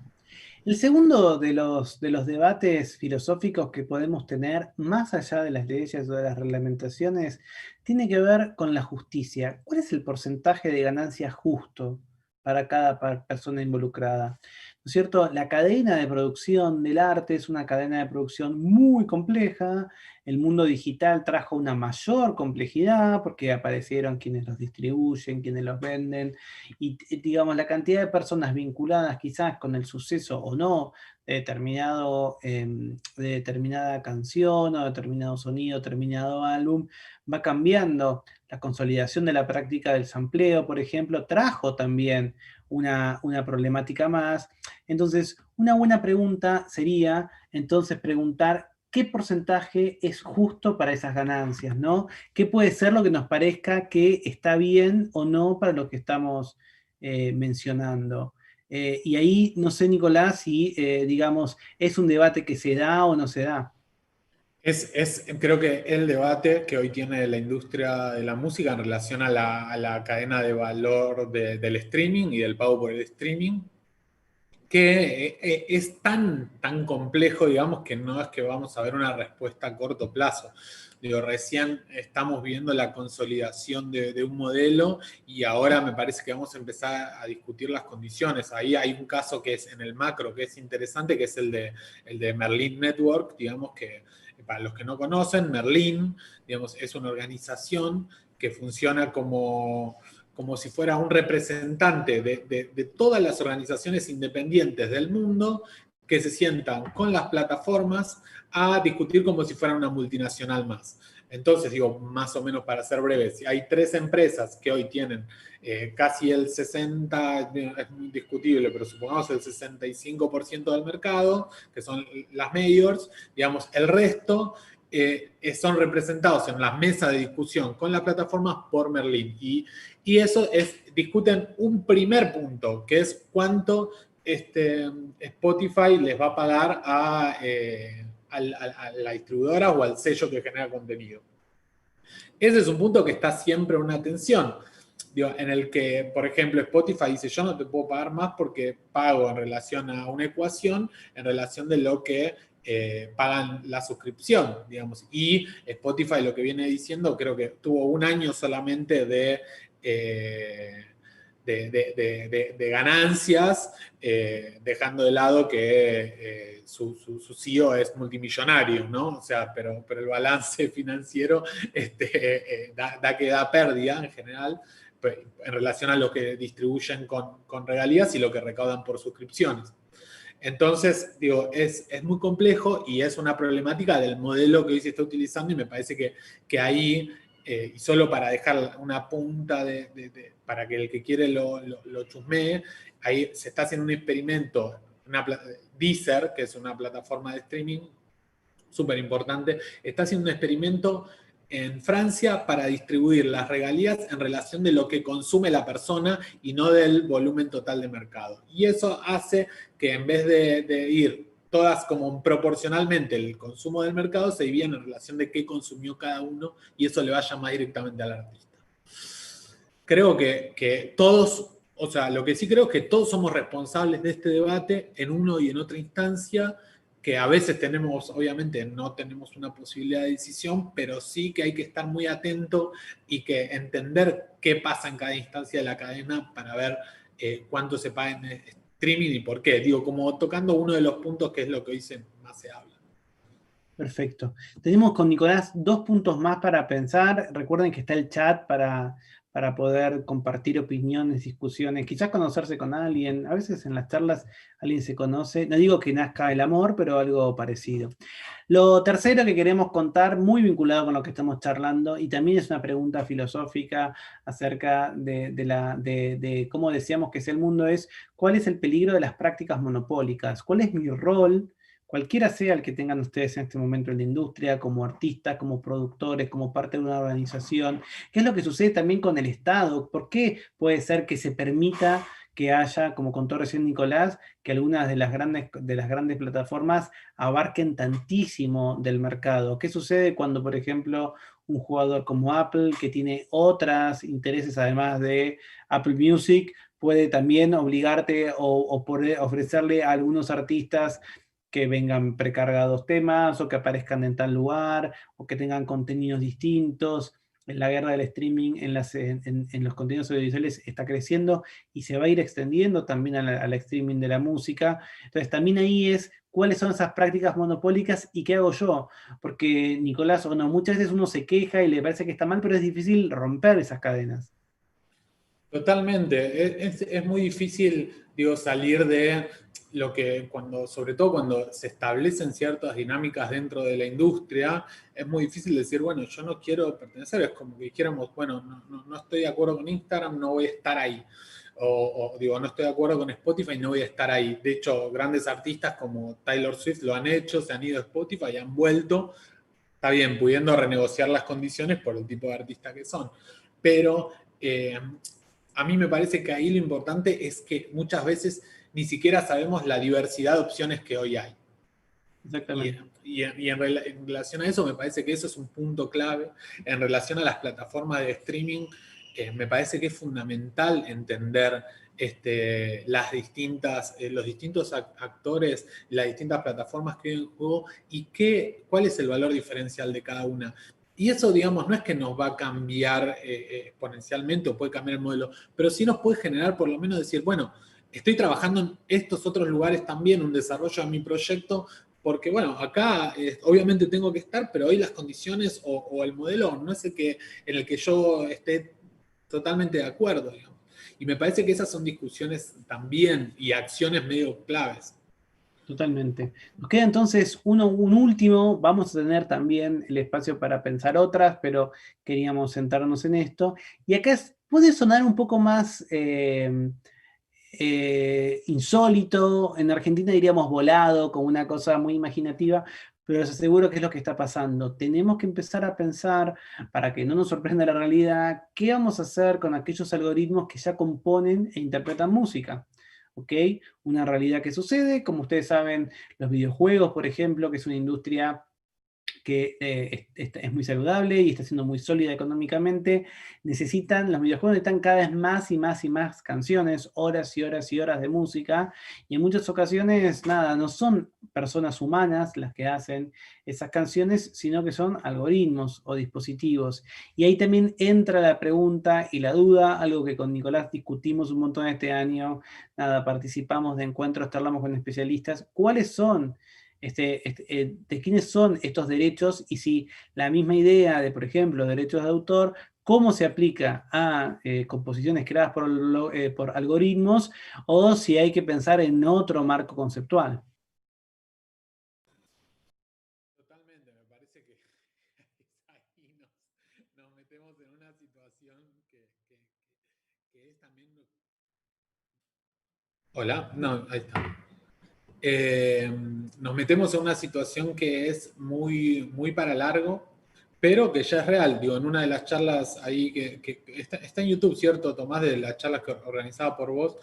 El segundo de los debates filosóficos que podemos tener, más allá de las leyes o de las reglamentaciones, tiene que ver con la justicia. ¿Cuál es el porcentaje de ganancia justo para cada persona involucrada? ¿No es cierto? La cadena de producción del arte es una cadena de producción muy compleja. El mundo digital trajo una mayor complejidad porque aparecieron quienes los distribuyen, quienes los venden, y digamos, la cantidad de personas vinculadas quizás con el suceso o no de determinada canción o determinado sonido, determinado álbum, va cambiando. La consolidación de la práctica del sampleo, por ejemplo, trajo también una problemática más. Entonces, una buena pregunta sería, entonces, preguntar qué porcentaje es justo para esas ganancias, ¿no? ¿Qué puede ser lo que nos parezca que está bien o no para lo que estamos mencionando? Y ahí, no sé, Nicolás, si, digamos, es un debate que se da o no se da. Creo que el debate que hoy tiene la industria de la música en relación a la cadena de valor del streaming y del pago por el streaming, que es tan complejo, digamos, que no es que vamos a ver una respuesta a corto plazo. Digo, recién estamos viendo la consolidación de un modelo y ahora me parece que vamos a empezar a discutir las condiciones. Ahí hay un caso que es en el macro, que es interesante, que es el de Merlin Network, digamos que para los que no conocen, Merlin, digamos, es una organización que funciona como si fuera un representante de todas las organizaciones independientes del mundo que se sientan con las plataformas a discutir como si fuera una multinacional más. Entonces, digo, más o menos para ser breve, si hay 3 empresas que hoy tienen casi el 60, es muy discutible, pero supongamos el 65% del mercado, que son las majors, digamos, el resto son representados en las mesas de discusión con las plataformas por Merlin. Y eso discuten un primer punto, que es cuánto Spotify les va a pagar a la distribuidora o al sello que genera contenido. Ese es un punto que está siempre en una tensión, en el que, por ejemplo, Spotify dice, yo no te puedo pagar más porque pago en relación a una ecuación, en relación de lo que pagan la suscripción, digamos. Y Spotify lo que viene diciendo, creo que tuvo un año solamente de ganancias, dejando de lado que su CEO es multimillonario, ¿no? O sea, pero el balance financiero da que da pérdida en general en relación a lo que distribuyen con regalías y lo que recaudan por suscripciones. Entonces, digo, es muy complejo y es una problemática del modelo que hoy se está utilizando y me parece que ahí, y solo para dejar una punta para que el que quiere lo chusmee, ahí se está haciendo un experimento, Deezer, que es una plataforma de streaming súper importante, está haciendo un experimento en Francia para distribuir las regalías en relación de lo que consume la persona y no del volumen total de mercado. Y eso hace que en vez de ir todas como proporcionalmente el consumo del mercado, se dividen en relación de qué consumió cada uno y eso le vaya más directamente al artista. Creo que todos, o sea, lo que sí creo es que todos somos responsables de este debate en uno y en otra instancia, que a veces tenemos, obviamente no tenemos una posibilidad de decisión, pero sí que hay que estar muy atento y que entender qué pasa en cada instancia de la cadena para ver cuánto se paga en streaming y por qué. Digo, como tocando uno de los puntos que es lo que hoy más se habla. Perfecto. Tenemos con Nicolás 2 puntos más para pensar. Recuerden que está el chat para poder compartir opiniones, discusiones, quizás conocerse con alguien. A veces en las charlas alguien se conoce. No digo que nazca el amor, pero algo parecido. Lo tercero que queremos contar, muy vinculado con lo que estamos charlando, y también es una pregunta filosófica acerca de cómo deseamos que sea el mundo, es ¿cuál es el peligro de las prácticas monopólicas? ¿Cuál es mi rol? Cualquiera sea el que tengan ustedes en este momento en la industria, como artistas, como productores, como parte de una organización. ¿Qué es lo que sucede también con el Estado? ¿Por qué puede ser que se permita que haya, como contó recién Nicolás, que algunas de las grandes plataformas abarquen tantísimo del mercado? ¿Qué sucede cuando, por ejemplo, un jugador como Apple, que tiene otros intereses además de Apple Music, puede también obligarte o poder ofrecerle a algunos artistas que vengan precargados temas o que aparezcan en tal lugar o que tengan contenidos distintos? En la guerra del streaming en los contenidos audiovisuales está creciendo y se va a ir extendiendo también al streaming de la música. Entonces también ahí es cuáles son esas prácticas monopólicas y qué hago yo. Porque Nicolás, o no, muchas veces uno se queja y le parece que está mal, pero es difícil romper esas cadenas. Totalmente. Es muy difícil, digo, salir de lo que sobre todo cuando se establecen ciertas dinámicas dentro de la industria, es muy difícil decir, bueno, yo no quiero pertenecer, es como que dijéramos, bueno, no estoy de acuerdo con Instagram, no voy a estar ahí. O digo, no estoy de acuerdo con Spotify, no voy a estar ahí. De hecho, grandes artistas como Taylor Swift lo han hecho, se han ido a Spotify y han vuelto, está bien, pudiendo renegociar las condiciones por el tipo de artista que son. Pero a mí me parece que ahí lo importante es que muchas veces ni siquiera sabemos la diversidad de opciones que hoy hay. Exactamente. En relación a eso, me parece que eso es un punto clave. En relación a las plataformas de streaming, me parece que es fundamental entender los distintos actores, las distintas plataformas que hay en juego y cuál es el valor diferencial de cada una. Y eso, digamos, no es que nos va a cambiar exponencialmente o puede cambiar el modelo, pero sí nos puede generar por lo menos decir, bueno, estoy trabajando en estos otros lugares también, un desarrollo de mi proyecto, porque bueno, acá obviamente tengo que estar, pero hoy las condiciones o el modelo no es en el que yo esté totalmente de acuerdo, digamos. Y me parece que esas son discusiones también y acciones medio claves. Totalmente. Nos queda entonces un último, vamos a tener también el espacio para pensar otras, pero queríamos centrarnos en esto. Y acá puede sonar un poco más insólito, en Argentina diríamos volado, como una cosa muy imaginativa, pero les aseguro que es lo que está pasando. Tenemos que empezar a pensar, para que no nos sorprenda la realidad, qué vamos a hacer con aquellos algoritmos que ya componen e interpretan música. ¿Ok? Una realidad que sucede, como ustedes saben, los videojuegos, por ejemplo, que es una industria que es muy saludable y está siendo muy sólida económicamente, los videojuegos necesitan cada vez más y más y más canciones, horas y horas y horas de música, y en muchas ocasiones, nada, no son personas humanas las que hacen esas canciones, sino que son algoritmos o dispositivos. Y ahí también entra la pregunta y la duda, algo que con Nicolás discutimos un montón este año, nada, participamos de encuentros, charlamos con especialistas, ¿cuáles son de quiénes son estos derechos y si la misma idea de, por ejemplo, derechos de autor, cómo se aplica a composiciones creadas por algoritmos o si hay que pensar en otro marco conceptual. Totalmente, me parece que ahí nos metemos en una situación que es también... Hola, no, ahí está. Nos metemos en una situación que es muy, muy para largo, pero que ya es real. Digo, en una de las charlas ahí que está en YouTube, ¿cierto, Tomás? De las charlas que organizaba por vos.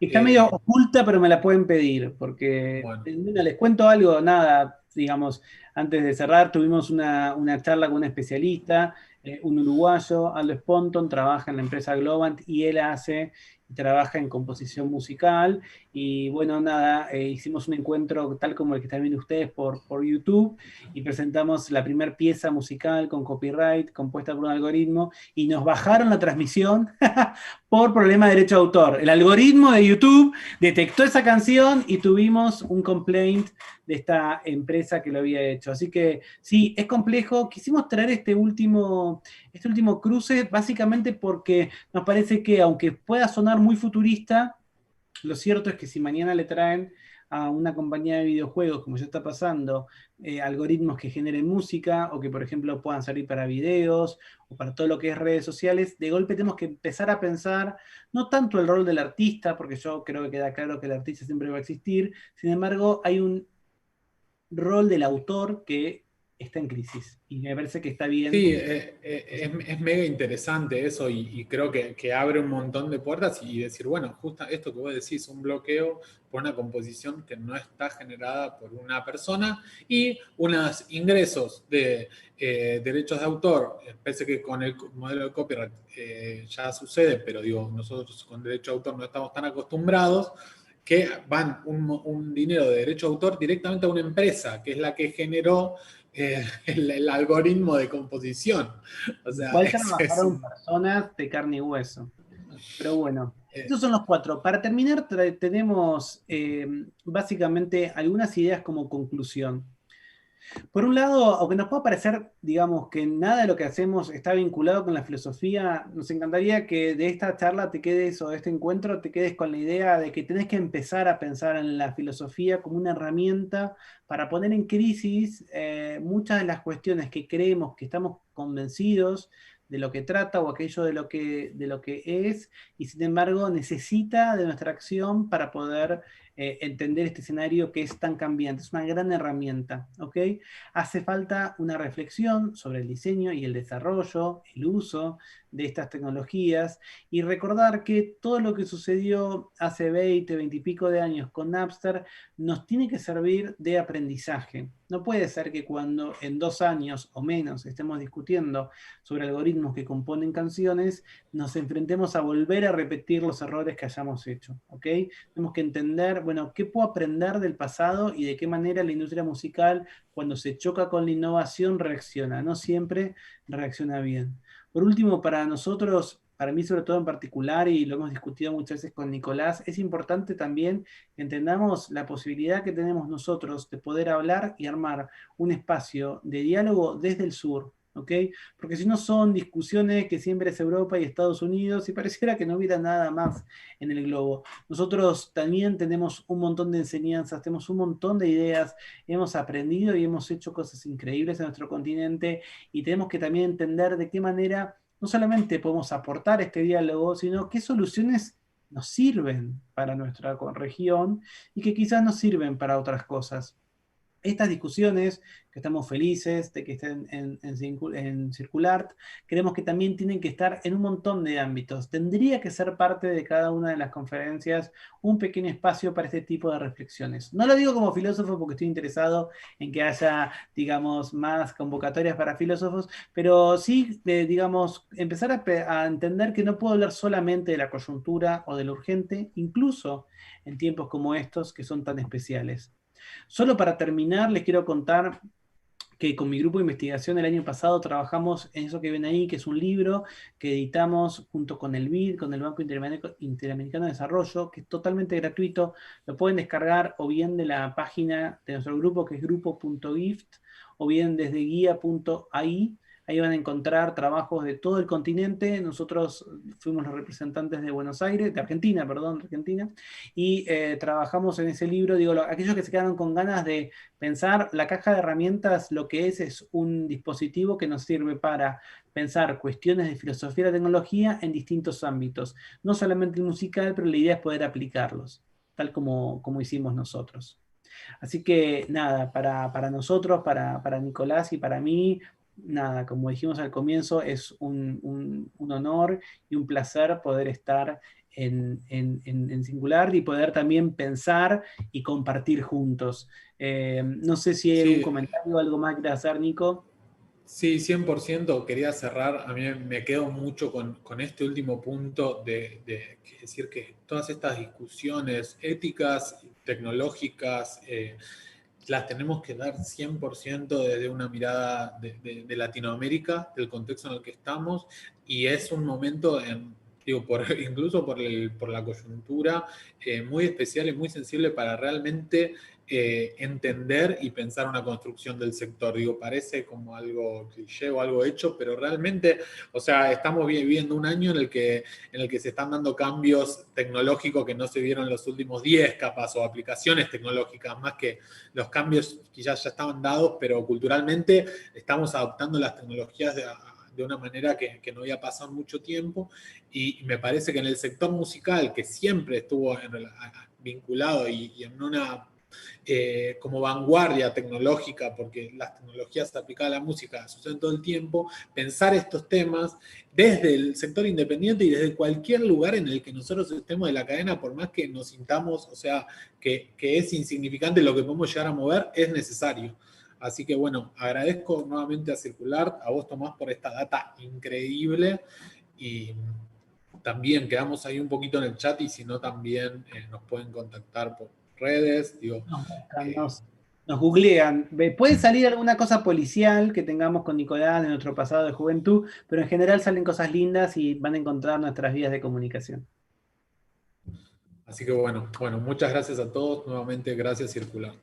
Está medio oculta, pero me la pueden pedir, porque Bueno, les cuento algo, nada, digamos, antes de cerrar, tuvimos una charla con un especialista, un uruguayo, Aldo Sponton, trabaja en la empresa Globant y él hace y trabaja en composición musical. Y bueno, nada, hicimos un encuentro tal como el que están viendo ustedes por YouTube y presentamos la primera pieza musical con copyright compuesta por un algoritmo y nos bajaron la transmisión por problema de derecho de autor. El algoritmo de YouTube detectó esa canción y tuvimos un complaint de esta empresa que lo había hecho. Así que sí, es complejo. Quisimos traer este último cruce básicamente porque nos parece que aunque pueda sonar muy futurista, lo cierto es que si mañana le traen a una compañía de videojuegos, como ya está pasando, algoritmos que generen música o que, por ejemplo, puedan salir para videos o para todo lo que es redes sociales, de golpe tenemos que empezar a pensar no tanto el rol del artista, porque yo creo que queda claro que el artista siempre va a existir, sin embargo, hay un rol del autor que está en crisis y me parece que está bien. Sí, es mega interesante eso y creo que abre un montón de puertas y decir, bueno, justo esto que vos decís, un bloqueo por una composición que no está generada por una persona y unos ingresos de derechos de autor, pese que con el modelo de copyright ya sucede, pero digo, nosotros con derecho de autor no estamos tan acostumbrados, que van un dinero de derecho de autor directamente a una empresa, que es la que generó el algoritmo de composición. O sea, Igual trabajaron personas de carne y hueso. Pero bueno, esos son los cuatro. Para terminar, tenemos básicamente algunas ideas como conclusión. Por un lado, aunque nos pueda parecer, digamos, que nada de lo que hacemos está vinculado con la filosofía, nos encantaría que de esta charla te quedes, o de este encuentro, te quedes con la idea de que tenés que empezar a pensar en la filosofía como una herramienta para poner en crisis muchas de las cuestiones que creemos, que estamos convencidos de lo que trata o aquello de lo que es, y sin embargo necesita de nuestra acción para poder entender este escenario que es tan cambiante. Es una gran herramienta, ¿ok? Hace falta una reflexión sobre el diseño y el desarrollo, el uso de estas tecnologías y recordar que todo lo que sucedió hace 20, 20 y pico de años con Napster nos tiene que servir de aprendizaje. No puede ser que cuando en 2 años o menos estemos discutiendo sobre algoritmos que componen canciones, nos enfrentemos a volver a repetir los errores que hayamos hecho, ¿ok? Tenemos que entender, bueno, ¿qué puedo aprender del pasado y de qué manera la industria musical, cuando se choca con la innovación, reacciona? No siempre reacciona bien. Por último, para nosotros, para mí sobre todo en particular, y lo hemos discutido muchas veces con Nicolás, es importante también que entendamos la posibilidad que tenemos nosotros de poder hablar y armar un espacio de diálogo desde el sur, ¿ok? Porque si no son discusiones que siempre es Europa y Estados Unidos y pareciera que no hubiera nada más en el globo. Nosotros también tenemos un montón de enseñanzas, tenemos un montón de ideas, hemos aprendido y hemos hecho cosas increíbles en nuestro continente y tenemos que también entender de qué manera no solamente podemos aportar este diálogo, sino qué soluciones nos sirven para nuestra región y que quizás nos sirven para otras cosas. Estas discusiones, que estamos felices de que estén en Circulart, creemos que también tienen que estar en un montón de ámbitos. Tendría que ser parte de cada una de las conferencias un pequeño espacio para este tipo de reflexiones. No lo digo como filósofo porque estoy interesado en que haya, digamos, más convocatorias para filósofos, pero sí, digamos, empezar a entender que no puedo hablar solamente de la coyuntura o de lo urgente, incluso en tiempos como estos que son tan especiales. Solo para terminar, les quiero contar que con mi grupo de investigación el año pasado trabajamos en eso que ven ahí, que es un libro que editamos junto con el BID, con el Banco Interamericano de Desarrollo, que es totalmente gratuito. Lo pueden descargar o bien de la página de nuestro grupo, que es grupo.gift, o bien desde guía.ai. Ahí van a encontrar trabajos de todo el continente. Nosotros fuimos los representantes de Buenos Aires, de Argentina, perdón, de Argentina, y trabajamos en ese libro. Digo, aquellos que se quedaron con ganas de pensar, la caja de herramientas lo que es un dispositivo que nos sirve para pensar cuestiones de filosofía de la tecnología en distintos ámbitos. No solamente el musical, pero la idea es poder aplicarlos, tal como hicimos nosotros. Así que nada, para nosotros, para Nicolás y para mí, nada, como dijimos al comienzo, es un honor y un placer poder estar en Singular y poder también pensar y compartir juntos. No sé si hay algún sí, comentario o algo más que hacer, Nico. Sí, 100%. Quería cerrar. A mí me quedo mucho con este último punto de decir que todas estas discusiones éticas, tecnológicas, las tenemos que dar 100% desde una mirada de Latinoamérica, del contexto en el que estamos, y es un momento, digo, incluso por la coyuntura, muy especial y muy sensible para realmente entender y pensar una construcción del sector. Digo, parece como algo cliché o algo hecho, pero realmente, o sea, estamos viviendo un año en el que se están dando cambios tecnológicos que no se vieron en los últimos 10 capaz, o aplicaciones tecnológicas, más que los cambios quizás ya estaban dados, pero culturalmente estamos adoptando las tecnologías de una manera que no había pasado mucho tiempo, y me parece que en el sector musical, que siempre estuvo vinculado y en una como vanguardia tecnológica, porque las tecnologías aplicadas a la música suceden todo el tiempo, pensar estos temas desde el sector independiente y desde cualquier lugar en el que nosotros estemos de la cadena, por más que nos sintamos, o sea, que es insignificante lo que podemos llegar a mover, es necesario. Así que bueno, agradezco nuevamente a Circular, a vos Tomás por esta data increíble, y también quedamos ahí un poquito en el chat, y si no también nos pueden contactar por redes, digo. Nos buscan, eh, nos googlean. Puede salir alguna cosa policial que tengamos con Nicolás de nuestro pasado de juventud, pero en general salen cosas lindas y van a encontrar nuestras vías de comunicación. Así que bueno, muchas gracias a todos, nuevamente gracias Circular.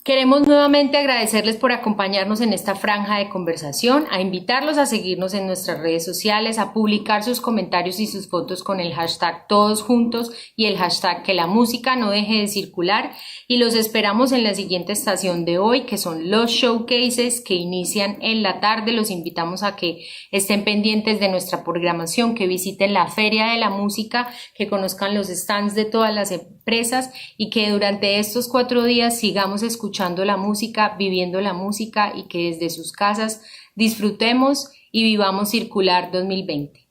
Queremos nuevamente agradecerles por acompañarnos en esta franja de conversación, a invitarlos a seguirnos en nuestras redes sociales, a publicar sus comentarios y sus fotos con el hashtag Todos Juntos y el hashtag Que la Música No Deje de Circular, y los esperamos en la siguiente estación de hoy, que son los showcases que inician en la tarde. Los invitamos a que estén pendientes de nuestra programación, que visiten la Feria de la Música, que conozcan los stands de todas las empresas, y que durante estos 4 días sigamos escuchando la música, viviendo la música, y que desde sus casas disfrutemos y vivamos Circular 2020.